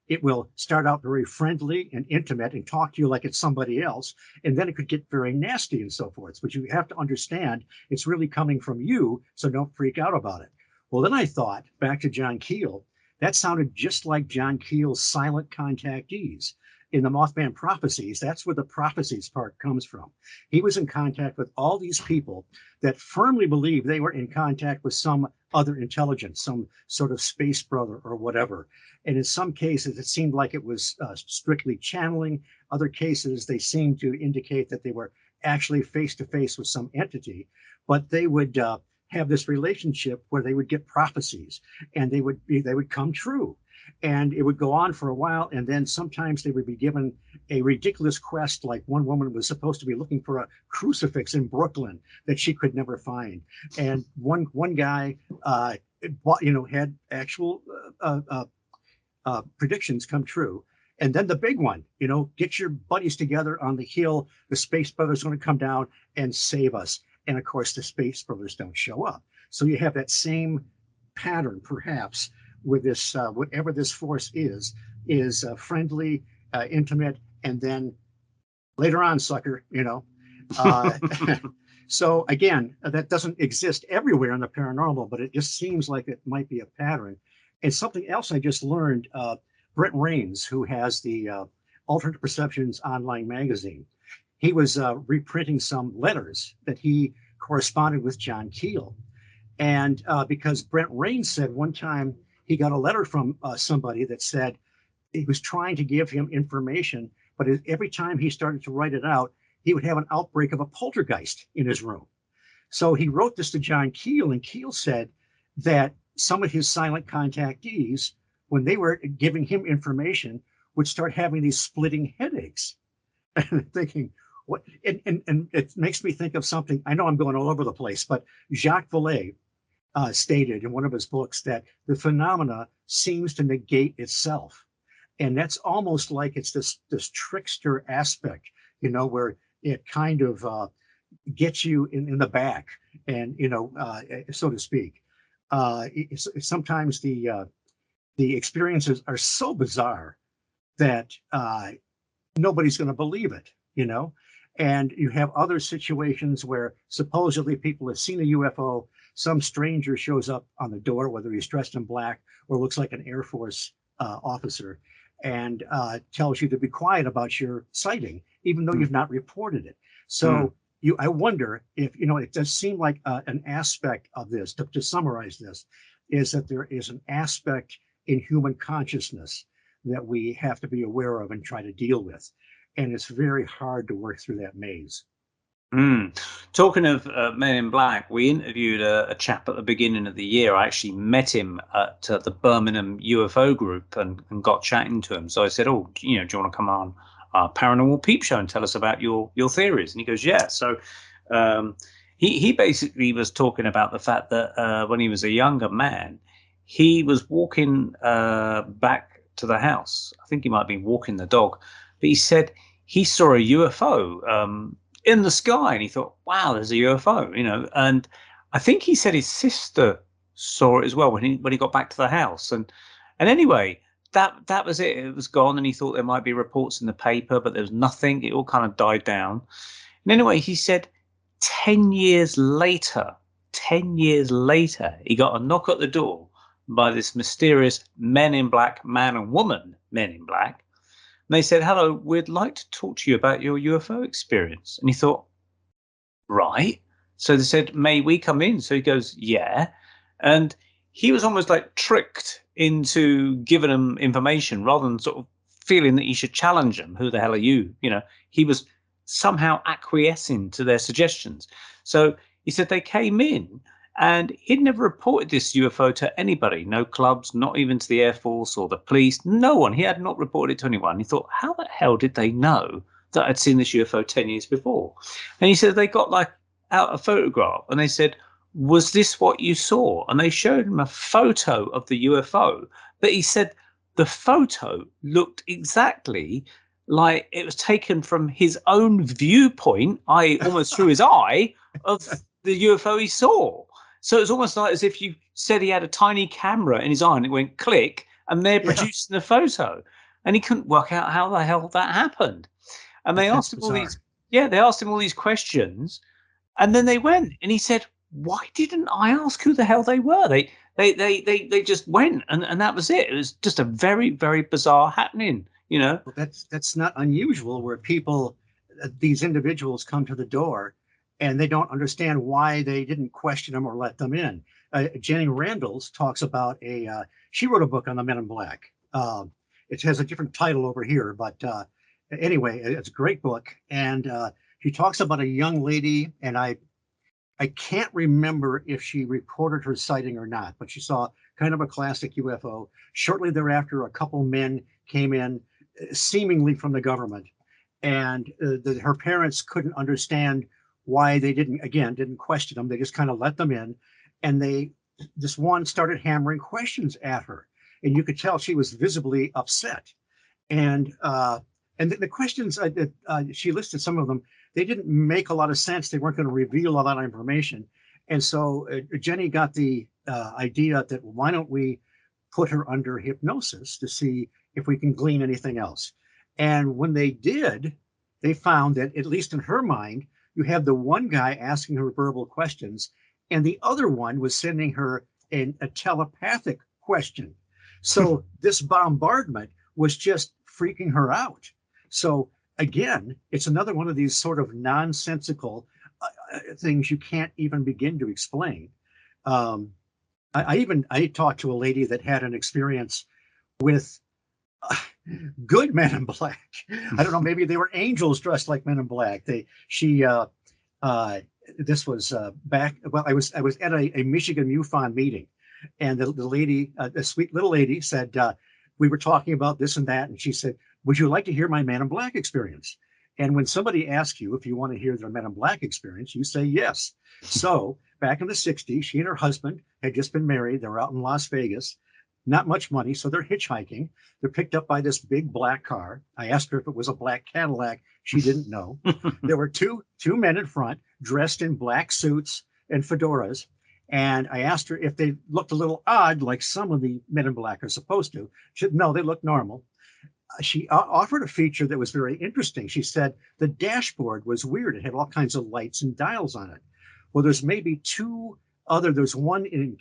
it will start out very friendly and intimate and talk to you like it's somebody else, and then it could get very nasty and so forth. But you have to understand it's really coming from you, so don't freak out about it. Well, then I thought back to John Keel. That sounded just like John Keel's silent contactees. In the Mothman Prophecies, that's where the prophecies part comes from. He was in contact with all these people that firmly believed they were in contact with some other intelligence, some sort of space brother or whatever. And in some cases, it seemed like it was strictly channeling. Other cases, they seemed to indicate that they were actually face to face with some entity. But they would have this relationship where they would get prophecies, and they would come true. And it would go on for a while, and then sometimes they would be given a ridiculous quest. Like one woman was supposed to be looking for a crucifix in Brooklyn that she could never find, and one guy, had actual predictions come true. And then the big one, get your buddies together on the hill. The Space Brothers are going to come down and save us. And of course, the Space Brothers don't show up. So you have that same pattern, perhaps, with this, whatever this force is friendly, intimate, and then later on, sucker, So again, that doesn't exist everywhere in the paranormal, but it just seems like it might be a pattern. And something else I just learned, Brent Raines, who has the Alternate Perceptions online magazine, he was reprinting some letters that he corresponded with John Keel. And because Brent Raines said one time he got a letter from somebody that said he was trying to give him information, but every time he started to write it out, he would have an outbreak of a poltergeist in his room. So he wrote this to John Keel, and Keel said that some of his silent contactees, when they were giving him information, would start having these splitting headaches. And thinking, what? And it makes me think of something. I know I'm going all over the place, but Jacques Vallée stated in one of his books that the phenomena seems to negate itself. And that's almost like it's this trickster aspect, where it kind of gets you in the back, and so to speak. Sometimes the experiences are so bizarre that nobody's going to believe it, And you have other situations where supposedly people have seen a UFO. Some stranger shows up on the door, whether he's dressed in black or looks like an Air Force officer, and tells you to be quiet about your sighting, even though you've not reported it. So I wonder if, it does seem like an aspect of this, to summarize this, is that there is an aspect in human consciousness that we have to be aware of and try to deal with. And it's very hard to work through that maze. Talking of Men in Black, we interviewed a chap at the beginning of the year. I actually met him at the Birmingham UFO group and got chatting to him. So I said, do you want to come on our Paranormal Peep Show and tell us about your theories? And he goes, yeah. So he basically was talking about the fact that when he was a younger man, he was walking back to the house. I think he might have been walking the dog, but he said he saw a UFO in the sky, and he thought, wow, there's a UFO, and I think he said his sister saw it as well when he got back to the house. And anyway, that was it. It was gone, and he thought there might be reports in the paper, but there was nothing. It all kind of died down. And anyway, he said 10 years later, he got a knock at the door by this mysterious Men in Black, man and woman Men in Black. And they said, hello, we'd like to talk to you about your UFO experience. And he thought, right. So they said, may we come in? So he goes, yeah. And he was almost like tricked into giving them information rather than sort of feeling that he should challenge them. Who the hell are you? He was somehow acquiescing to their suggestions. So he said they came in, and he'd never reported this UFO to anybody, no clubs, not even to the Air Force or the police, no one. He had not reported it to anyone. He thought, how the hell did they know that I'd seen this UFO 10 years before? And he said they got out a photograph, and they said, was this what you saw? And they showed him a photo of the UFO. But he said the photo looked exactly like it was taken from his own viewpoint, i.e. almost through his eye, of the UFO he saw. So it was almost like as if you said he had a tiny camera in his eye and it went click, and they're producing the photo. And he couldn't work out how the hell that happened. And they asked him all these questions, and then they went, and he said, why didn't I ask who the hell they were? They just went, and that was it. It was just a very, very bizarre happening, Well, that's not unusual, where these individuals come to the door and they don't understand why they didn't question them or let them in. Jenny Randalls talks about she wrote a book on the Men in Black. It has a different title over here, but anyway, it's a great book. And she talks about a young lady, and I I can't remember if she reported her sighting or not, but she saw kind of a classic UFO. Shortly thereafter, a couple men came in, seemingly from the government, and her parents couldn't understand why they didn't question them. They just kind of let them in, and this one started hammering questions at her, and you could tell she was visibly upset. And the questions she listed, some of them, they didn't make a lot of sense. They weren't going to reveal a lot of information. And so Jenny got the idea that, well, why don't we put her under hypnosis to see if we can glean anything else? And when they did, they found that, at least in her mind, you had the one guy asking her verbal questions, and the other one was sending her a telepathic question. So this bombardment was just freaking her out. So again, it's another one of these sort of nonsensical things you can't even begin to explain. I talked to a lady that had an experience with good men in black. I don't know, maybe they were angels dressed like men in black. This was back. Well, I was at a Michigan MUFON meeting, and the lady, a sweet little lady, said we were talking about this and that, and she said, "Would you like to hear my Man in Black experience?" And when somebody asks you if you want to hear their Men in Black experience, you say yes. So back in the 60s, she and her husband had just been married. They were out in Las Vegas, not much money, so they're hitchhiking. They're picked up by this big black car. I asked her if it was a black Cadillac. She didn't know. There were two men in front, dressed in black suits and fedoras. And I asked her if they looked a little odd, like some of the Men in Black are supposed to. She said, no, they look normal. She offered a feature that was very interesting. She said the dashboard was weird. It had all kinds of lights and dials on it. Well, there's maybe there's one in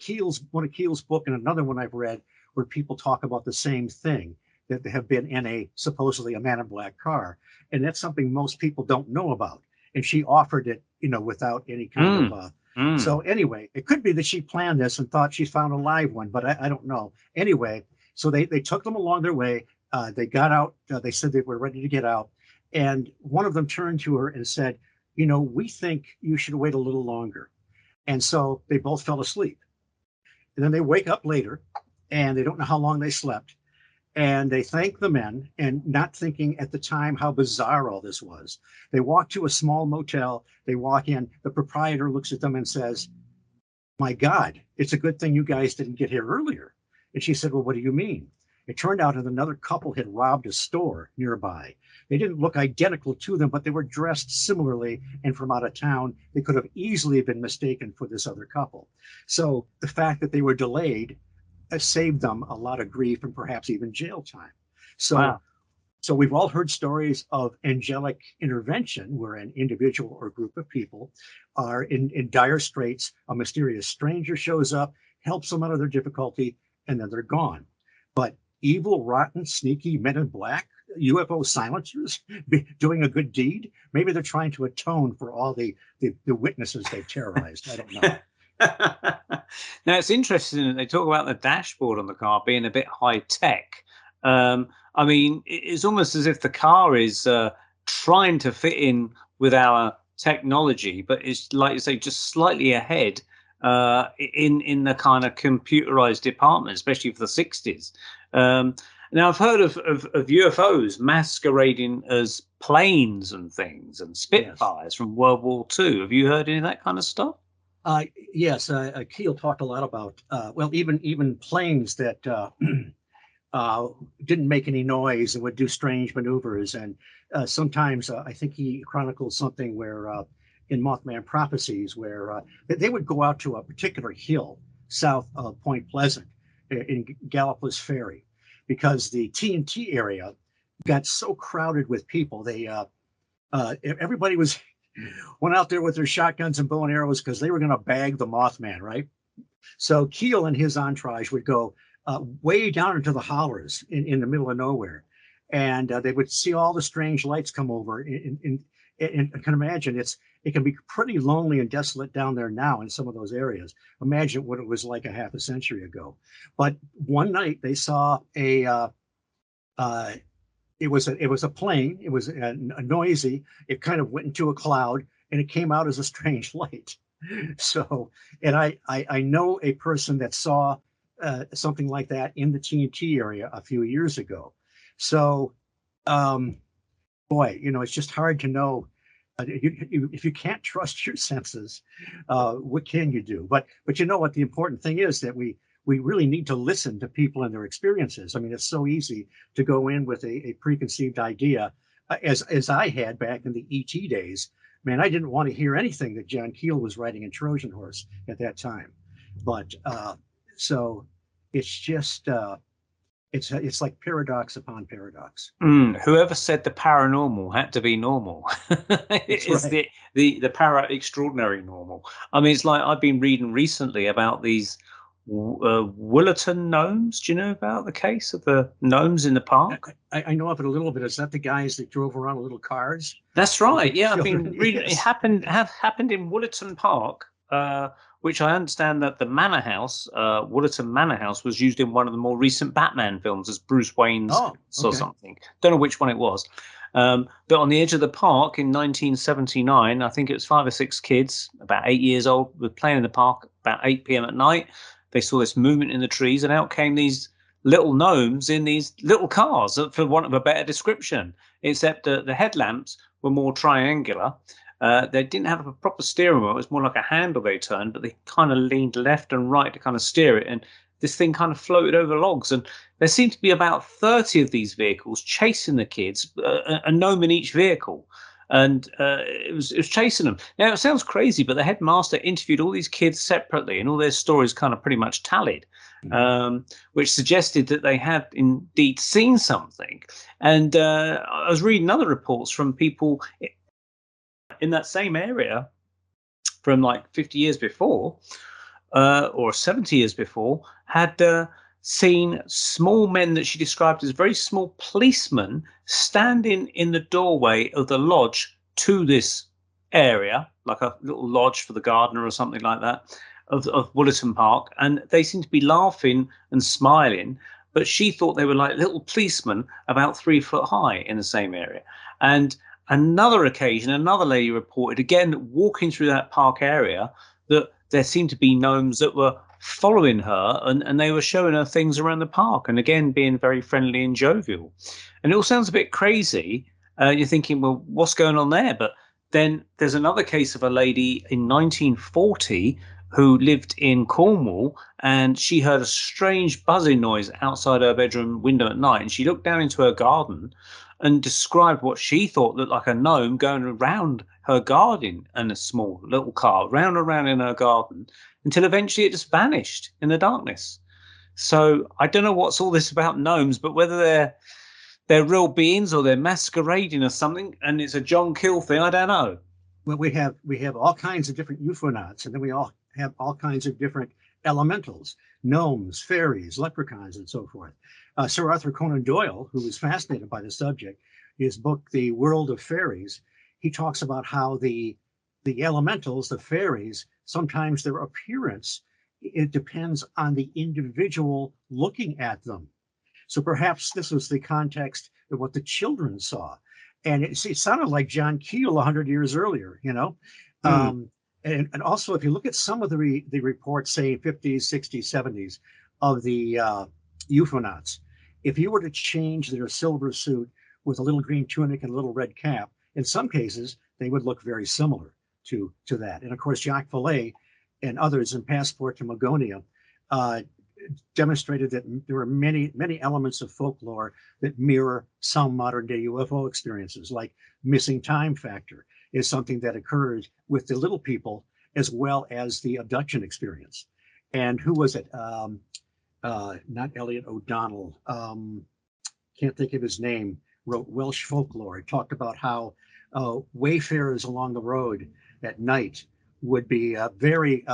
one of Keel's book and another one I've read where people talk about the same thing, that they have been in supposedly a Man in Black car. And that's something most people don't know about. And she offered it, without any kind of, So anyway, it could be that she planned this and thought she found a live one, but I don't know. Anyway, so they took them along their way. They got out. They said they were ready to get out. And one of them turned to her and said, we think you should wait a little longer. And so they both fell asleep. And then they wake up later, and they don't know how long they slept. And they thank the men, and not thinking at the time how bizarre all this was. They walk to a small motel. They walk in. The proprietor looks at them and says, "My God, it's a good thing you guys didn't get here earlier." And she said, "Well, what do you mean?" It turned out that another couple had robbed a store nearby. They didn't look identical to them, but they were dressed similarly and from out of town. They could have easily been mistaken for this other couple. So the fact that they were delayed saved them a lot of grief and perhaps even jail time. So, wow. So we've all heard stories of angelic intervention where an individual or group of people are in dire straits. A mysterious stranger shows up, helps them out of their difficulty, and then they're gone. But evil, rotten, sneaky Men in Black, UFO silencers doing a good deed, maybe they're trying to atone for all the witnesses they've terrorized. I don't know. Now, it's interesting that they talk about the dashboard on the car being a bit high tech. I mean, it's almost as if the car is trying to fit in with our technology, but it's, like you say, just slightly ahead in the kind of computerized department, especially for the 60s. Now, I've heard of UFOs masquerading as planes and things and Spitfires from World War II. Have you heard any of that kind of stuff? Yes, Keel talked a lot about, even planes that didn't make any noise and would do strange maneuvers. And sometimes I think he chronicles something where in Mothman Prophecies, where they would go out to a particular hill south of Point Pleasant in Gallipolis Ferry, because the TNT area got so crowded with people. Everybody went out there with their shotguns and bow and arrows because they were going to bag the Mothman, right? So Keel and his entourage would go way down into the hollers in the middle of nowhere, and they would see all the strange lights come over. And I can imagine it can be pretty lonely and desolate down there now in some of those areas. Imagine what it was like a half a century ago. But one night they saw it was a plane. It was a noisy. It kind of went into a cloud, and it came out as a strange light. So, and I know a person that saw something like that in the TNT area a few years ago. So, um, boy, it's just hard to know. If you can't trust your senses, what can you do? But you know what? The important thing is that we really need to listen to people and their experiences. I mean, it's so easy to go in with a preconceived idea, as I had back in the ET days. Man, I didn't want to hear anything that John Keel was writing in Trojan Horse at that time. But so it's just it's like paradox upon paradox. Whoever said the paranormal had to be normal. It's right. the para extraordinary normal. I mean, it's like I've been reading recently about these Wollaton gnomes. Do you know about the case of the gnomes in the park? I know of it a little bit. Is that the guys that drove around with little cars? That's right. Yeah, I've Children, been reading. yes. It happened in Wollaton Park, which I understand that the manor house, Wollaton Manor House, was used in one of the more recent Batman films as Bruce Wayne's Oh, house or okay. something. Don't know which one it was. But on the edge of the park in 1979, I think it was 5 or 6 kids, about 8 years old, were playing in the park about 8 p.m. at night. They saw this movement in the trees, and out came these little gnomes in these little cars, for want of a better description, except the headlamps were more triangular. They didn't have a proper steering wheel. It was more like a handle they turned, but they kind of leaned left and right to kind of steer it. And this thing kind of floated over logs. And there seemed to be about 30 of these vehicles chasing the kids, a gnome in each vehicle. And it was chasing them. Now, it sounds crazy, but the headmaster interviewed all these kids separately, and all their stories kind of pretty much tallied, which suggested that they had indeed seen something. And I was reading other reports from people in that same area from like 50 years before, or 70 years before, had seen small men that she described as very small policemen standing in the doorway of the lodge to this area, like a little lodge for the gardener or something like that, of Wollaton Park. And they seemed to be laughing and smiling, but she thought they were like little policemen about 3 foot high in the same area. And another occasion, another lady reported, again, walking through that park area, that there seemed to be gnomes that were following her, and they were showing her things around the park, and again, being very friendly and jovial. And it all sounds a bit crazy. You're thinking, well, what's going on there? But then there's another case of a lady in 1940 who lived in Cornwall, and she heard a strange buzzing noise outside her bedroom window at night, and she looked down into her garden and described what she thought looked like a gnome going around her garden in a small little car, round and round in her garden, until eventually it just vanished in the darkness. So I don't know what's all this about gnomes, but whether they're real beings or they're masquerading or something, and it's a John Keel thing, I don't know. Well, we have all kinds of different UFOnauts, and then we all have all kinds of different elementals, gnomes, fairies, leprechauns, and so forth. Sir Arthur Conan Doyle, who was fascinated by the subject, his book, The World of Fairies, he talks about how the elementals, the fairies, sometimes their appearance, it depends on the individual looking at them. So perhaps this was the context of what the children saw. And it sounded like John Keel 100 years earlier, and also, if you look at some of the reports, say 50s, 60s, 70s, of the UFOnauts, if you were to change their silver suit with a little green tunic and a little red cap, in some cases, they would look very similar to that. And of course, Jacques Vallée and others in Passport to Magonia demonstrated that there are many, many elements of folklore that mirror some modern day UFO experiences, like missing time factor is something that occurs with the little people as well as the abduction experience. And who was it? Not Elliot O'Donnell. Can't think of his name. Wrote Welsh folklore. It talked about how wayfarers along the road at night would be very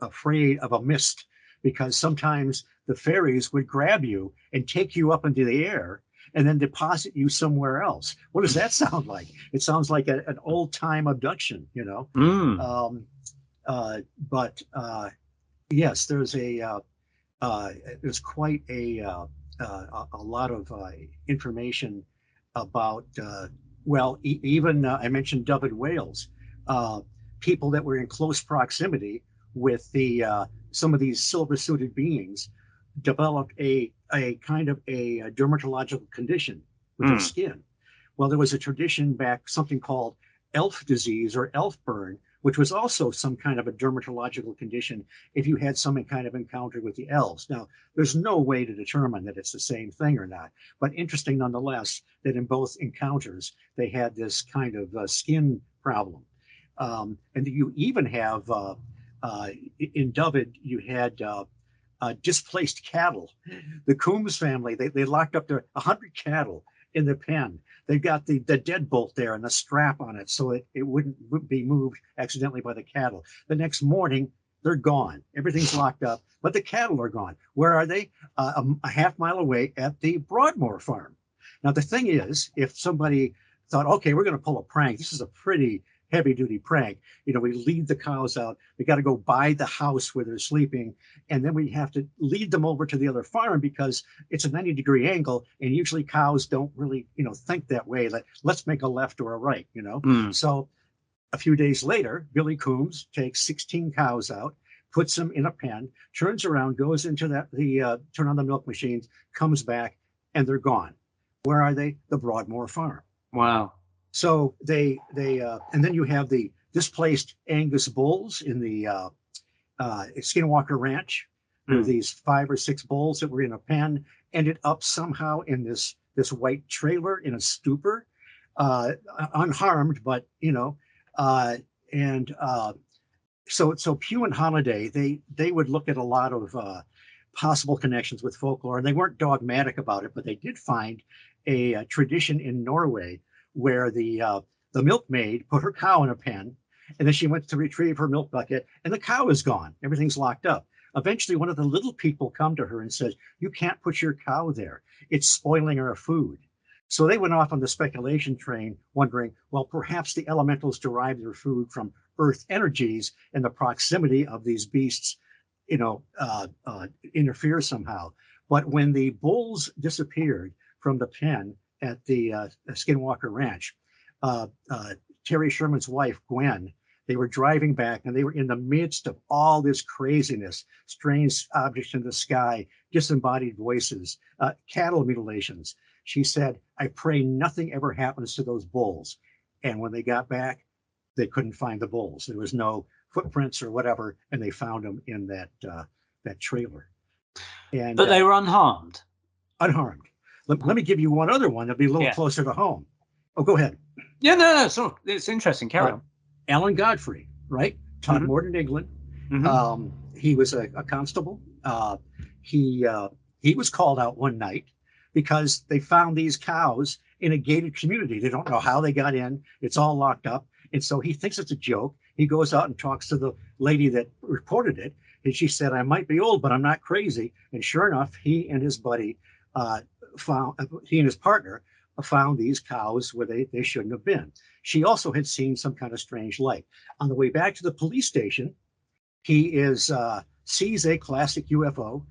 afraid of a mist, because sometimes the fairies would grab you and take you up into the air and then deposit you somewhere else. What does that sound like? It sounds like an old time abduction, But yes, there's there's quite a lot of information about, even I mentioned David Wales. people that were in close proximity with the some of these silver-suited beings developed a kind of a dermatological condition with their skin. Well, there was a tradition back, something called elf disease or elf burn, which was also some kind of a dermatological condition if you had some kind of encounter with the elves. Now, there's no way to determine that it's the same thing or not, but interesting nonetheless that in both encounters, they had this kind of skin problem. And you even have, in Dovid, you had displaced cattle. The Coombs family, they locked up their 100 cattle in the pen. They've got the deadbolt there and the strap on it so it wouldn't be moved accidentally by the cattle. The next morning, they're gone. Everything's locked up, but the cattle are gone. Where are they? A half mile away at the Broadmoor farm. Now, the thing is, if somebody thought, okay, we're going to pull a prank, this is a pretty heavy duty prank. You know, we lead the cows out. We got to go by the house where they're sleeping. And then we have to lead them over to the other farm because it's a 90-degree angle. And usually cows don't really, think that way. Like, let's make a left or a right, So a few days later, Billy Coombs takes 16 cows out, puts them in a pen, turns around, goes into turn on the milk machines, comes back, and they're gone. Where are they? The Broadmoor farm. Wow. So they and then you have the displaced Angus bulls in the Skinwalker Ranch. There were these 5 or 6 bulls that were in a pen, ended up somehow in this white trailer in a stupor, unharmed, but so Pugh and Holiday, they would look at a lot of possible connections with folklore, and they weren't dogmatic about it, but they did find a tradition in Norway where the milkmaid put her cow in a pen, and then she went to retrieve her milk bucket, and the cow is gone. Everything's locked up. Eventually, one of the little people come to her and says, "You can't put your cow there. It's spoiling our food." So they went off on the speculation train, wondering, well, perhaps the elementals derive their food from earth energies, and the proximity of these beasts, interfere somehow. But when the bulls disappeared from the pen at the Skinwalker Ranch, Terry Sherman's wife, Gwen, they were driving back and they were in the midst of all this craziness, strange objects in the sky, disembodied voices, cattle mutilations. She said, "I pray nothing ever happens to those bulls." And when they got back, they couldn't find the bulls. There was no footprints or whatever, and they found them in that trailer. And but they were unharmed. Unharmed. Let me give you one other one that'll be a little closer to home. Oh, go ahead. Yeah, no, it's interesting. Carry on. Alan Godfrey, right? Todmorden, England. He was a constable. He was called out one night because they found these cows in a gated community. They don't know how they got in. It's all locked up. And so he thinks it's a joke. He goes out and talks to the lady that reported it. And she said, "I might be old, but I'm not crazy." And sure enough, he and his buddy he and his partner found these cows where they shouldn't have been. She also had seen some kind of strange light. On the way back to the police station, he sees a classic UFO,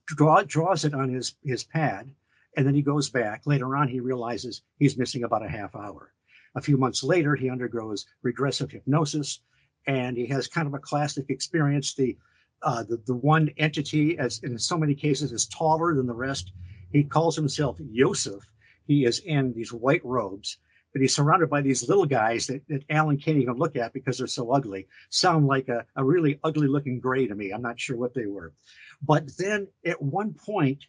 draws it on his pad, and then he goes back. Later on, he realizes he's missing about a half hour. A few months later, he undergoes regressive hypnosis, and he has kind of a classic experience. The one entity, as in so many cases, is taller than the rest. He calls himself Yosef. He is in these white robes, but he's surrounded by these little guys that Alan can't even look at because they're so ugly. Sound like a really ugly looking gray to me. I'm not sure what they were. But then at one point,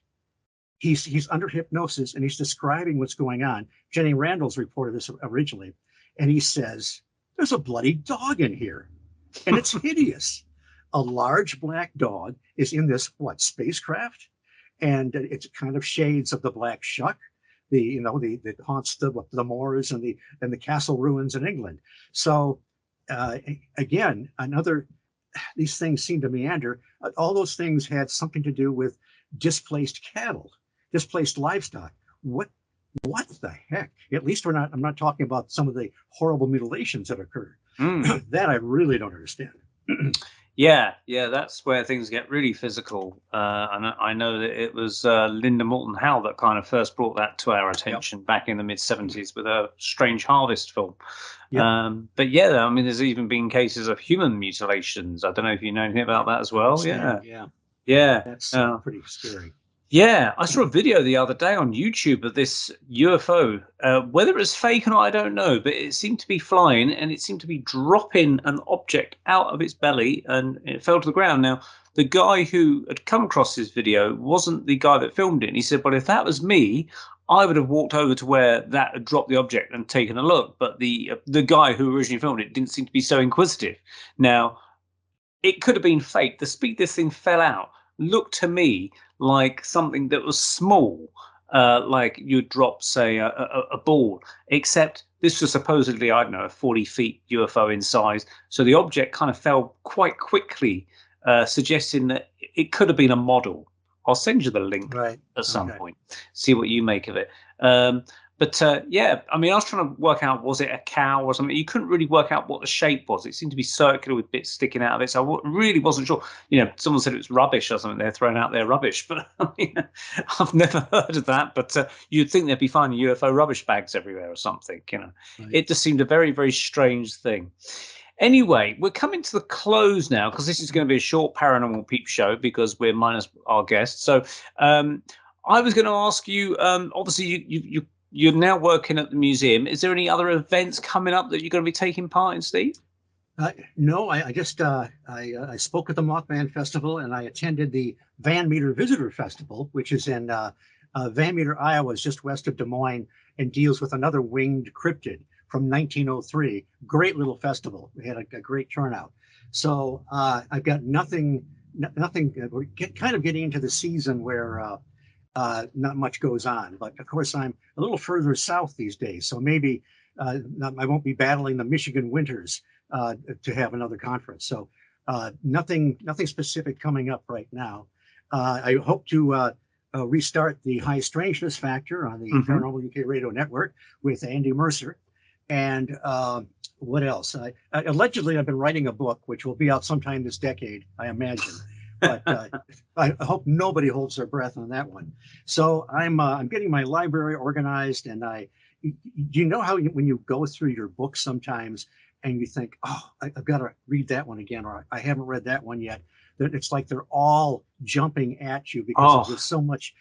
he's under hypnosis and he's describing what's going on. Jenny Randall's reported this originally. And he says, "There's a bloody dog in here. And it's hideous." A large black dog is in this, spacecraft? And it's kind of shades of the black shuck, that haunts the moors and the castle ruins in England. So again, these things seem to meander. All those things had something to do with displaced cattle, displaced livestock. What the heck? At least I'm not talking about some of the horrible mutilations that occurred. That I really don't understand. Yeah, that's where things get really physical. And I know that it was Linda Moulton Howe that kind of first brought that to our attention back in the mid-70s with a Strange Harvest film. But yeah, I mean, there's even been cases of human mutilations. I don't know if you know anything about that as well. Yeah. That's pretty scary. Yeah, I saw a video the other day on YouTube of this UFO. Whether it was fake or not, I don't know, but it seemed to be flying and it seemed to be dropping an object out of its belly and it fell to the ground. Now, the guy who had come across this video wasn't the guy that filmed it. And he said, well, if that was me, I would have walked over to where that had dropped the object and taken a look. But the guy who originally filmed it didn't seem to be so inquisitive. Now, it could have been fake. The speed this thing fell out looked to me like something that was small, like you'd drop, say, a ball, except this was supposedly, I don't know, a 40 feet UFO in size. So the object kind of fell quite quickly, suggesting that it could have been a model. I'll send you the link at some point, see what you make of it. But yeah, I mean, I was trying to work out, was it a cow or something? You couldn't really work out what the shape was. It seemed to be circular with bits sticking out of it. So I really wasn't sure. You know, someone said it was rubbish or something. They're throwing out their rubbish. But I mean, I've never heard of that. But you'd think they'd be finding UFO rubbish bags everywhere or something. You know, it just seemed a very, very strange thing. Anyway, we're coming to the close now because this is going to be a short Paranormal Peep Show because we're minus our guest. So I was going to ask you, obviously, you're now working at the museum. Is there any other events coming up that you're going to be taking part in, Steve? No, I just I spoke at the Mothman Festival and I attended the Van Meter Visitor Festival, which is in Van Meter, Iowa, is just west of Des Moines, and deals with another winged cryptid from 1903. Great little festival. We had a great turnout. So I've got nothing. We're kind of getting into the season where not much goes on, but of course I'm a little further south these days, so maybe I won't be battling the Michigan winters to have another conference. So nothing specific coming up right now. I hope to restart the High Strangeness Factor on the Paranormal UK Radio Network with Andy Mercer. And what else? Allegedly, I've been writing a book, which will be out sometime this decade, I imagine. But I hope nobody holds their breath on that one. So I'm getting my library organized, and you know how when you go through your books sometimes and you think, oh, I've got to read that one again, or I haven't read that one yet. It's like they're all jumping at you because there's so much.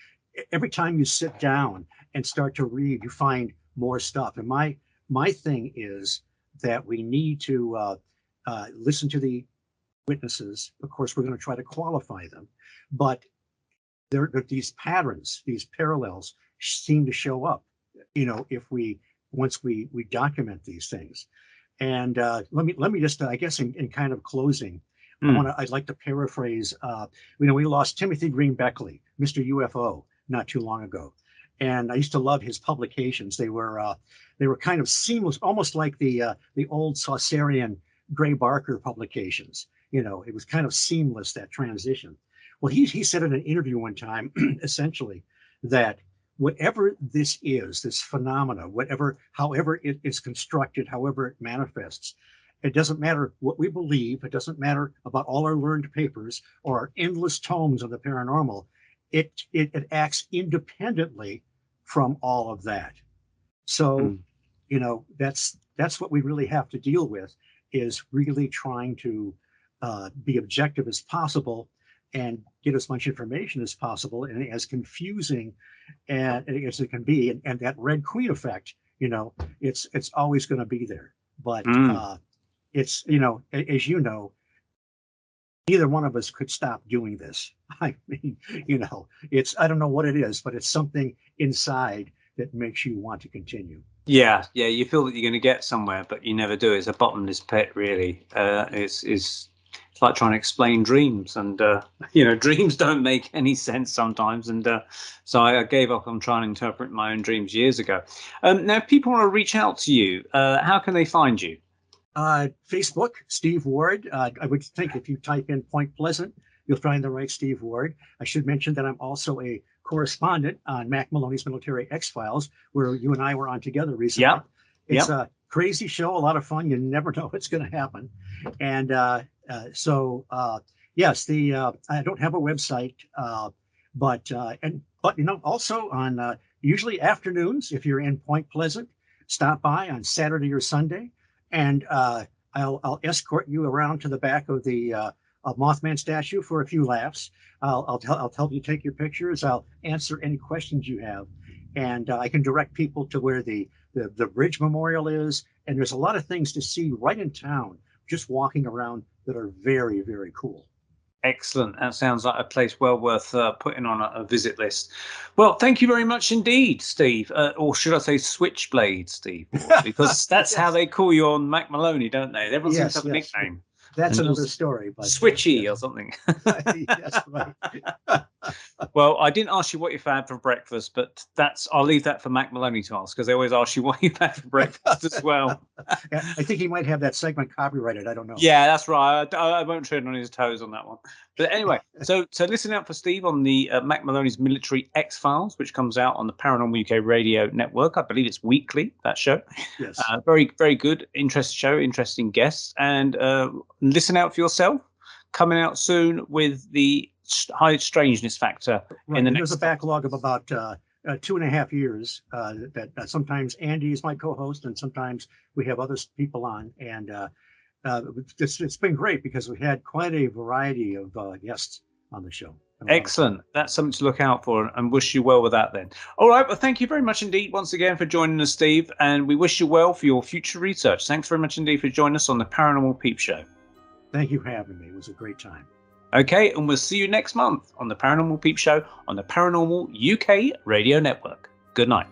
Every time you sit down and start to read, you find more stuff. And my thing is that we need to listen to the witnesses. Of course, we're going to try to qualify them, but there these patterns, these parallels seem to show up, you know, if once we document these things. And let me just I guess in kind of closing, I'd like to paraphrase. We lost Timothy Green Beckley, Mr. UFO, not too long ago, and I used to love his publications. They were kind of seamless, almost like the old Saucerian Gray Barker publications. You know, it was kind of seamless, that transition. Well, he said in an interview one time, essentially, that whatever this is, this phenomena, however it is constructed, however it manifests, it doesn't matter what we believe. It doesn't matter about all our learned papers or our endless tomes of the paranormal. It acts independently from all of that. So, you know, that's what we really have to deal with, is really trying to be objective as possible and get as much information as possible and as confusing as it can be. And that Red Queen effect, you know, it's always going to be there. But it's, you know, as you know, neither one of us could stop doing this. I mean, you know, I don't know what it is, but it's something inside that makes you want to continue. Yeah, you feel that you're going to get somewhere, but you never do. It's a bottomless pit, really. It's like trying to explain dreams, and you know, dreams don't make any sense sometimes. And so I gave up on trying to interpret my own dreams years ago. Now, if people want to reach out to you, how can they find you? Facebook, Steve Ward. I would think if you type in Point Pleasant, you'll find the right Steve Ward. I should mention that I'm also a correspondent on Mac Maloney's Military X-Files, where you and I were on together recently. It's a crazy show, a lot of fun. You never know what's going to happen. And Yes, I don't have a website, but also on usually afternoons, if you're in Point Pleasant, stop by on Saturday or Sunday, and I'll escort you around to the back of the Mothman statue for a few laughs. I'll help you take your pictures. I'll answer any questions you have, and I can direct people to where the bridge memorial is. And there's a lot of things to see right in town, just walking around, that are very, very cool. Excellent. That sounds like a place well worth putting on a visit list. Well, thank you very much indeed, Steve. Or should I say Switchblade, Steve? Because that's yes. how they call you on Mac Maloney, don't they? Everyone seems to have a nickname. That's another story. But, Switchy or something. Yes, right. Well, I didn't ask you what you've had for breakfast, but I'll leave that for Mac Maloney to ask, because they always ask you what you've had for breakfast as well. Yeah, I think he might have that segment copyrighted. I don't know. Yeah, that's right. I won't tread on his toes on that one. But anyway, so listen out for Steve on the Mac Maloney's Military X-Files, which comes out on the Paranormal UK Radio Network. I believe it's weekly, that show. Yes. Very, very good, interesting show, interesting guests. And listen out for yourself. Coming out soon with the high strangeness factor. Right. There's a backlog of about 2.5 years that sometimes Andy is my co-host, and sometimes we have other people on. And it's been great because we had quite a variety of guests on the show. Excellent. That's something to look out for, and wish you well with that then. All right. Well, thank you very much indeed once again for joining us, Steve. And we wish you well for your future research. Thanks very much indeed for joining us on the Paranormal Peep Show. Thank you for having me. It was a great time. Okay, and we'll see you next month on the Paranormal Peep Show on the Paranormal UK Radio Network. Good night.